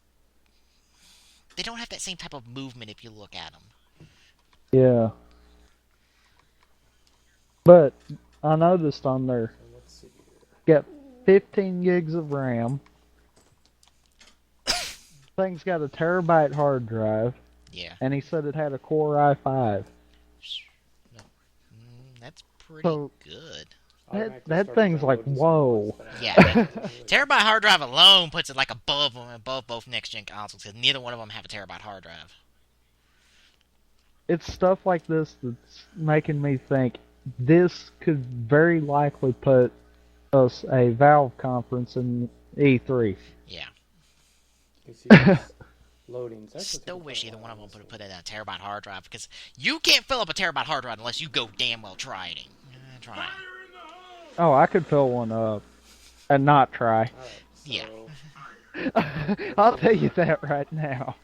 They don't have that same type of movement if you look at them. Yeah. But I noticed on there, got 15 gigs of RAM. Thing's got a terabyte hard drive. Yeah. and he said it had a Core i5. That's pretty So good. that thing's like, whoa. Yeah. Terabyte hard drive alone puts it like above both next gen consoles because neither one of them have a terabyte hard drive. It's stuff like this that's making me think this could very likely put us a Valve conference in E3. Yeah. You see this loading. Still wish either one of them would have put in a terabyte hard drive because you can't fill up a terabyte hard drive unless you go damn well trying. Oh, I could fill one up and not try. Right, so Yeah. I'll tell you that right now.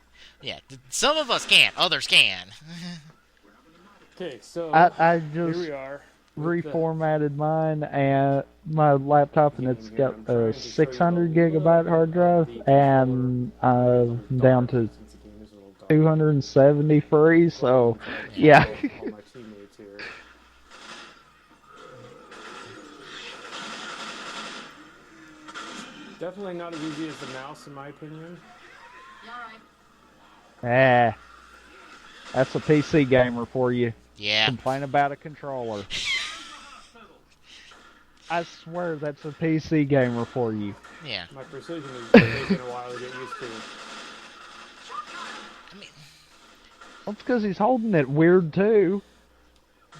Yeah, some of us can't, others can. Okay, so I here just we are. reformatted mine and my laptop, and it's got I'm trying a to show you 600 the gigabyte hard drive, and I'm down to 270 free. So, yeah. All my teammates here. Definitely not as easy as the mouse, in my opinion. That's a PC gamer for you. Yeah. Complain about a controller. I swear that's a PC gamer for you. Yeah. My precision is taking a while to get used to. I mean, Well, it's because he's holding it weird too.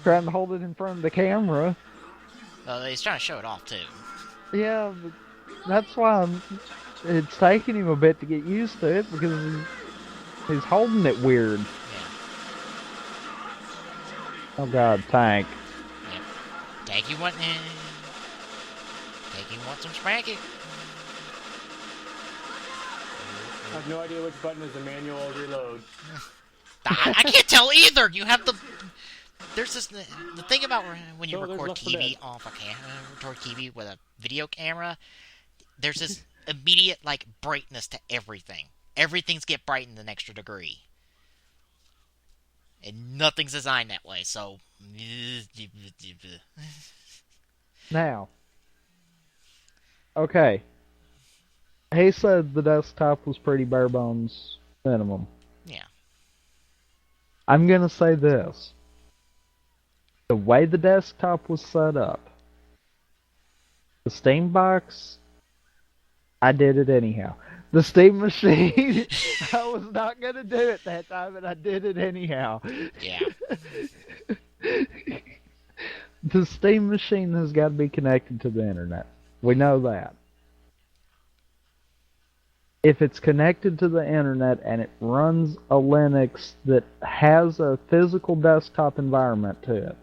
Trying to hold it in front of the camera. he's trying to show it off too. Yeah, but that's why it's taking him a bit to get used to it, because he's holding it weird. Yeah. Oh god, tank. Yep. Tank, you want some spanking? I have no idea which button is the manual or reload. I can't tell either. You have the. There's this the thing about when you So there's record Left 4 TV Dead. off a camera, record TV with a video camera. There's this immediate like brightness to everything. Everything's get brightened an extra degree, and nothing's designed that way. So. Now, okay. He said the desktop was pretty bare bones minimum. Yeah. I'm gonna say this. The way the desktop was set up, the Steam box, I did it anyhow. The Steam machine, I was not gonna do it that time, and I did it anyhow. Yeah. The Steam machine has got to be connected to the internet. We know that. If it's connected to the internet and it runs a Linux that has a physical desktop environment to it,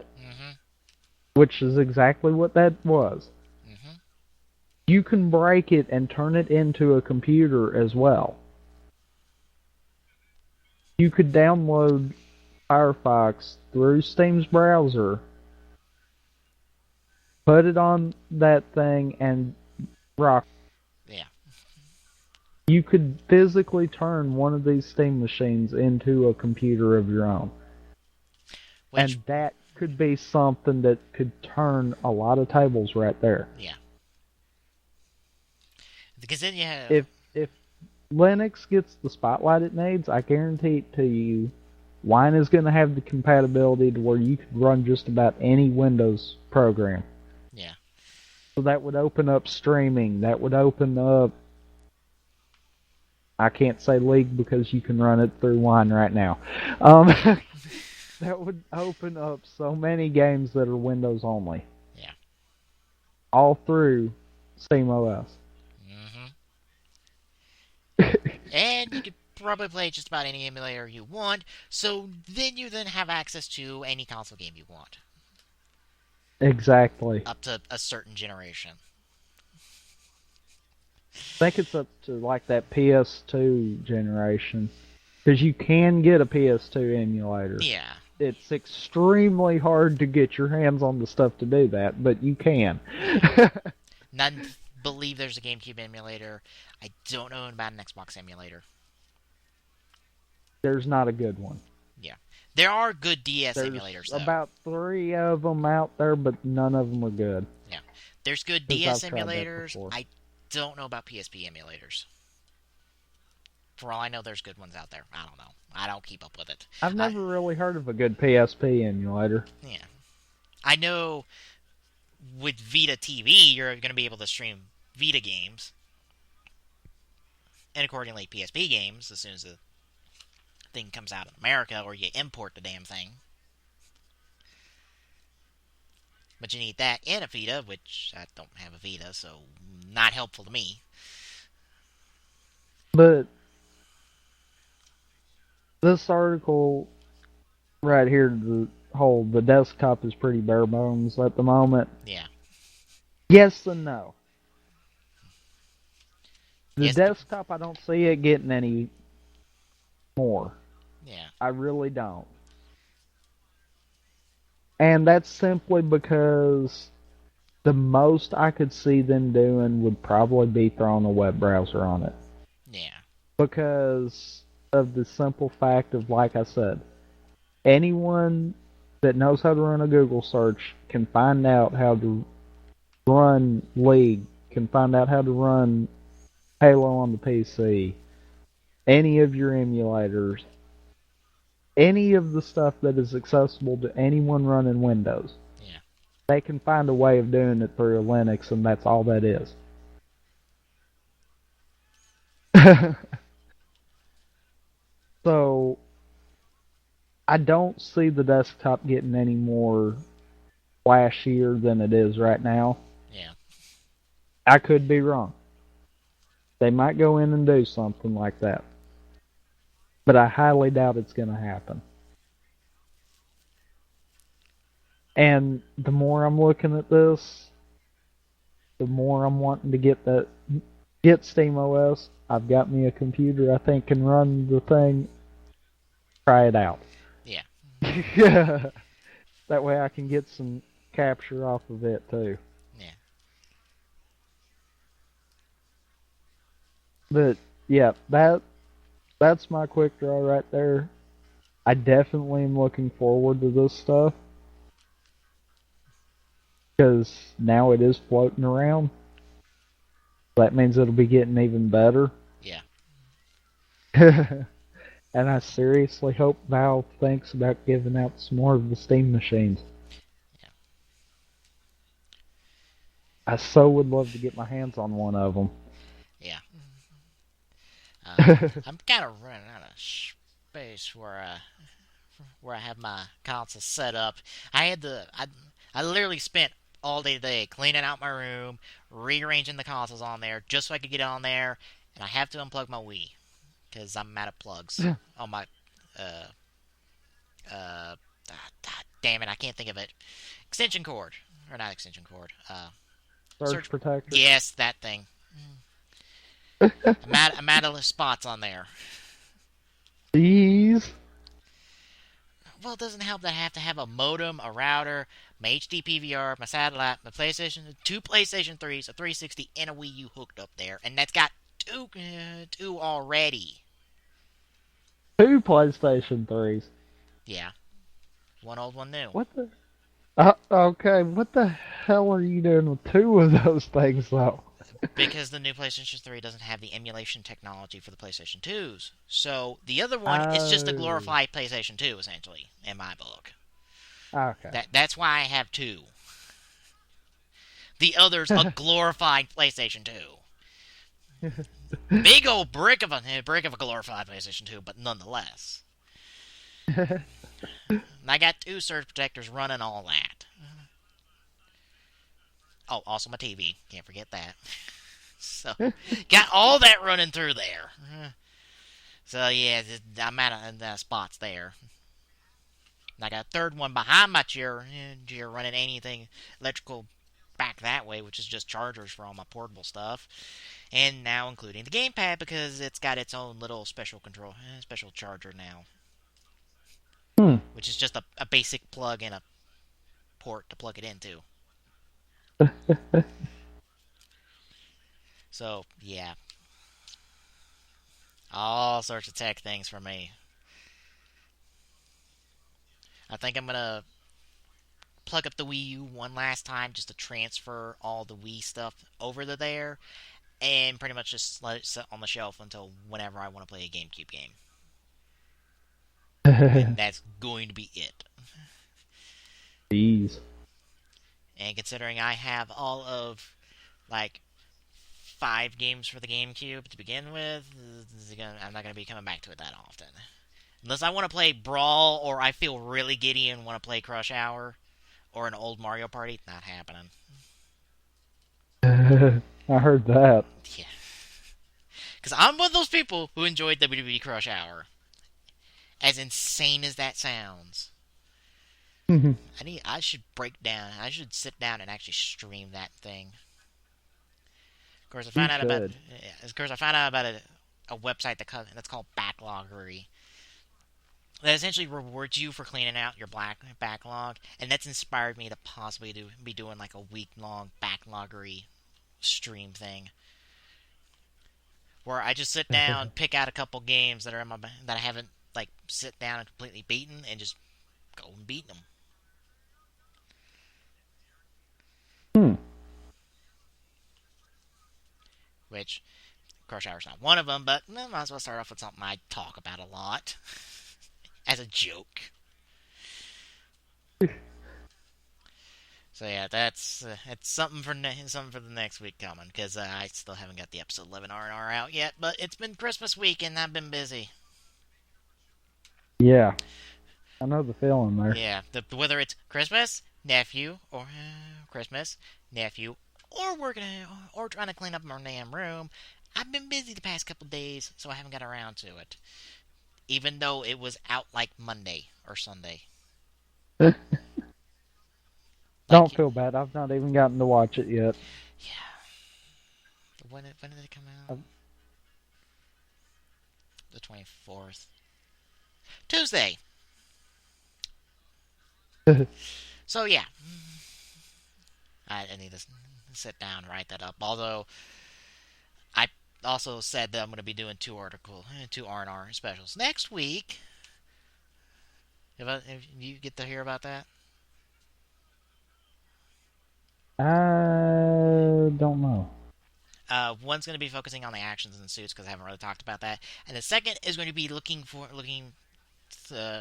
which is exactly what that was, you can break it and turn it into a computer as well. You could download Firefox through Steam's browser, put it on that thing, and rock. Yeah. You could physically turn one of these Steam machines into a computer of your own. Which, and that could be something that could turn a lot of tables right there. Yeah. Because then you have... If Linux gets the spotlight it needs, I guarantee it to you, Wine is going to have the compatibility to where you could run just about any Windows program. Yeah. So that would open up streaming. That would open up... I can't say League because you can run it through Wine right now. That would open up so many games that are Windows only. Yeah. All through SteamOS. And you could probably play just about any emulator you want, so then you have access to any console game you want. Exactly. Up to a certain generation. I think it's up to like that PS2 generation. Because you can get a PS2 emulator. Yeah. It's extremely hard to get your hands on the stuff to do that, but you can. None believe there's a GameCube emulator. I don't know about an Xbox emulator. There's not a good one. Yeah. There are good DS There's emulators, though. about 3 of them out there, but none of them are good. Yeah. There's good DS emulators. I don't know about PSP emulators. For all I know, there's good ones out there. I don't know. I don't keep up with it. I've I never really heard of a good PSP emulator. Yeah, I know with Vita TV you're going to be able to stream Vita games, and accordingly PSP games as soon as the thing comes out in America or you import the damn thing. But you need that and a Vita, which I don't have a Vita, so not helpful to me. But this article right here, the desktop is pretty bare bones at the moment. Yeah. Yes and no. The Yes. desktop, I don't see it getting any more. Yeah. I really don't. And that's simply because the most I could see them doing would probably be throwing a web browser on it. Yeah. Because of the simple fact of, like I said, anyone that knows how to run a Google search can find out how to run League, can find out how to run Halo on the PC, any of your emulators, any of the stuff that is accessible to anyone running Windows. Yeah. They can find a way of doing it through Linux, and that's all that is. So, I don't see the desktop getting any more flashier than it is right now. Yeah. I could be wrong. They might go in and do something like that. But I highly doubt it's going to happen. And the more I'm looking at this, the more I'm wanting to get SteamOS. I've got me a computer I think can run the thing. Try it out. Yeah. That way I can get some capture off of it too. Yeah. But yeah, that's my quick draw right there. I definitely am looking forward to this stuff. Because now it is floating around. That means it'll be getting even better. Yeah. And I seriously hope Valve thinks about giving out some more of the Steam machines. Yeah. I so would love to get my hands on one of them. Yeah. I'm kind of running out of space where I have my console set up. I literally spent all day today cleaning out my room, rearranging the consoles on there just so I could get it on there, and I have to unplug my Wii because I'm out of plugs on my damn it, I can't think of it. Extension cord, or not extension cord. Surge protector. Yes, that thing. I'm out of spots on there. Jeez. Well, it doesn't help that I have to have a modem, a router, my HD PVR, my satellite, my PlayStation, two PlayStation 3s, a 360, and a Wii U hooked up there, and that's got two already. 2 PlayStation 3s. Yeah. One old, one new. What the? Okay, what the hell are you doing with 2 of those things, though? Because the new PlayStation 3 doesn't have the emulation technology for the PlayStation 2s. So the other one is just a glorified PlayStation 2, essentially, in my book. Okay. That's why I have 2. The other's a glorified PlayStation 2. Big old brick of a glorified PlayStation 2, but nonetheless. And I got 2 surge protectors running all that. Oh, also my TV. Can't forget that. So, got all that running through there. So, yeah, I'm out of spots there. And I got a third one behind my chair. You're running anything electrical back that way, which is just chargers for all my portable stuff. And now including the gamepad because it's got its own little special charger now. Which is just a basic plug and a port to plug it into. So, yeah. All sorts of tech things for me. I think I'm going to plug up the Wii U one last time just to transfer all the Wii stuff over to there. And pretty much just let it sit on the shelf until whenever I want to play a GameCube game. and that's going to be it. Jeez. And considering I have all of like 5 games for the GameCube to begin with, I'm not going to be coming back to it that often. Unless I want to play Brawl or I feel really giddy and want to play Crush Hour or an old Mario Party, not happening. I heard that. Yeah. Because I'm one of those people who enjoyed WWE Crush Hour. As insane as that sounds. I should sit down and actually stream that thing. Of course, I found out about. Of course, I found out about a website that's called Backloggery. That essentially rewards you for cleaning out your backlog, and that's inspired me to possibly be doing like a week-long Backloggery stream thing, where I just sit down, pick out a couple games that are that I haven't like sit down and completely beaten, and just go and beat them. Which, Crush Hour's not one of them, but might as well start off with something I talk about a lot. As a joke. So yeah, that's something for the next week coming, because I still haven't got the episode 11 R&R out yet, but it's been Christmas week and I've been busy. Yeah. I know the feeling there. Yeah, whether it's Christmas, nephew, or or trying to clean up my damn room, I've been busy the past couple days, so I haven't got around to it. Even though it was out like Monday or Sunday. Don't feel bad. I've not even gotten to watch it yet. Yeah. When did it come out? The 24th. Tuesday. So yeah. I need to sit down and write that up. Although I also said that I'm going to be doing 2 R&R specials next week. If you get to hear about that? I don't know. One's going to be focusing on the actions and suits, because I haven't really talked about that, and the second is going to be looking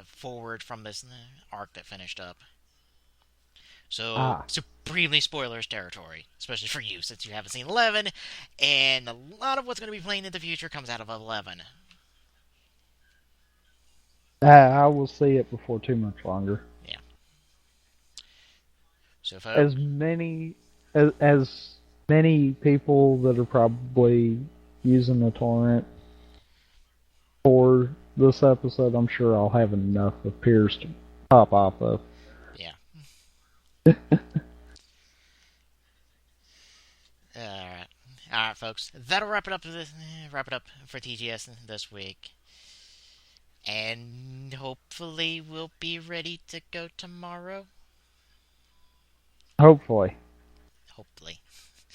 forward from this arc that finished up. So, supremely spoilers territory, especially for you, since you haven't seen 11, and a lot of what's going to be playing in the future comes out of 11. I will see it before too much longer. Yeah. So, as many people that are probably using the torrent for this episode, I'm sure I'll have enough of peers to pop off of. Yeah. Alright, folks. That'll wrap it up for TGS this week. And hopefully we'll be ready to go tomorrow. Hopefully.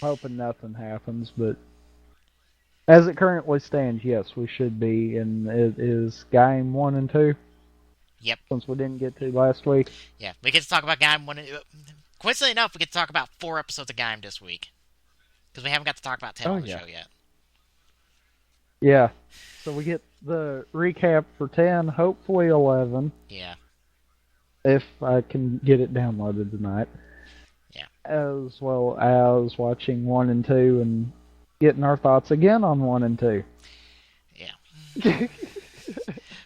Hoping nothing happens, but as it currently stands, yes, we should be. And it is Game 1 and 2. Yep. Since we didn't get to last week. Yeah, we get to talk about Game 1 and... Coincidentally enough, we get to talk about 4 episodes of Game this week. Because we haven't got to talk about 10 on the show yet. Yeah. So we get the recap for 10, hopefully 11. Yeah. If I can get it downloaded tonight. Yeah. As well as watching 1 and 2 and getting our thoughts again on 1 and 2. Yeah.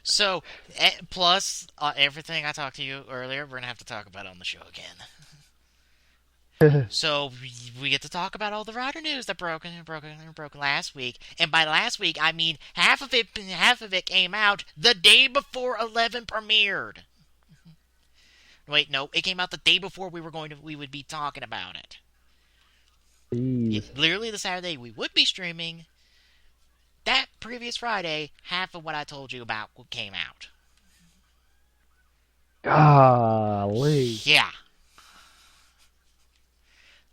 So, plus everything I talked to you earlier, we're going to have to talk about on the show again. So, we get to talk about all the rider news that broke last week. And by last week, I mean half of it came out the day before 11 premiered. Wait, no, it came out the day before we would be talking about it. Literally the Saturday we would be streaming. That previous Friday, half of what I told you about came out. Golly. Yeah.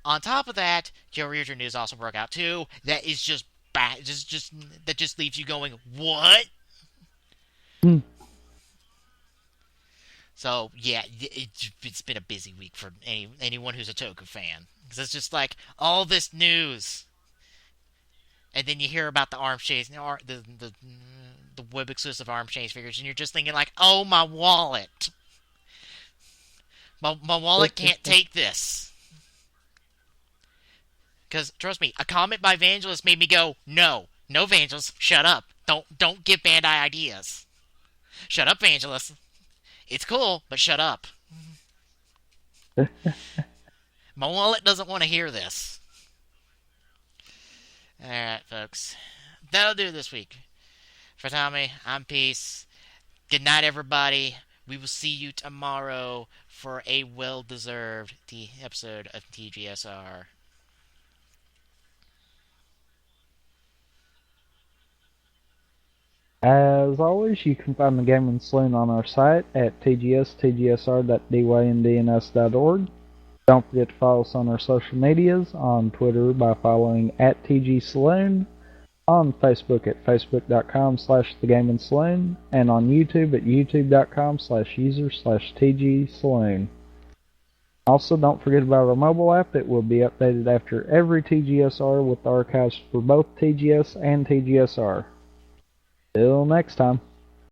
On top of that, Kyoryuger news also broke out too. That is just bad. That just leaves you going, what? So yeah, it's been a busy week for anyone who's a Toku fan, because it's just like all this news, and then you hear about the arms chase, the the web exclusive arm change figures, and you're just thinking like, oh, my wallet. My wallet can't take this. Because, trust me, a comment by Vangelis made me go, no, Vangelis, shut up. Don't give Bandai ideas. Shut up, Vangelis. It's cool, but shut up. My wallet doesn't want to hear this. Alright, folks. That'll do this week. For Tommy, I'm Peace. Good night, everybody. We will see you tomorrow for a well-deserved episode of TGSR. As always, you can find the Gaming Saloon on our site at tgstgsr.dynds.org. Don't forget to follow us on our social medias, on Twitter by following at TGSaloon, on Facebook at facebook.com/thegamingsaloon, and on YouTube at youtube.com/user/TGSaloon. Also, don't forget about our mobile app. It will be updated after every TGSR with archives for both TGS and TGSR. Till next time.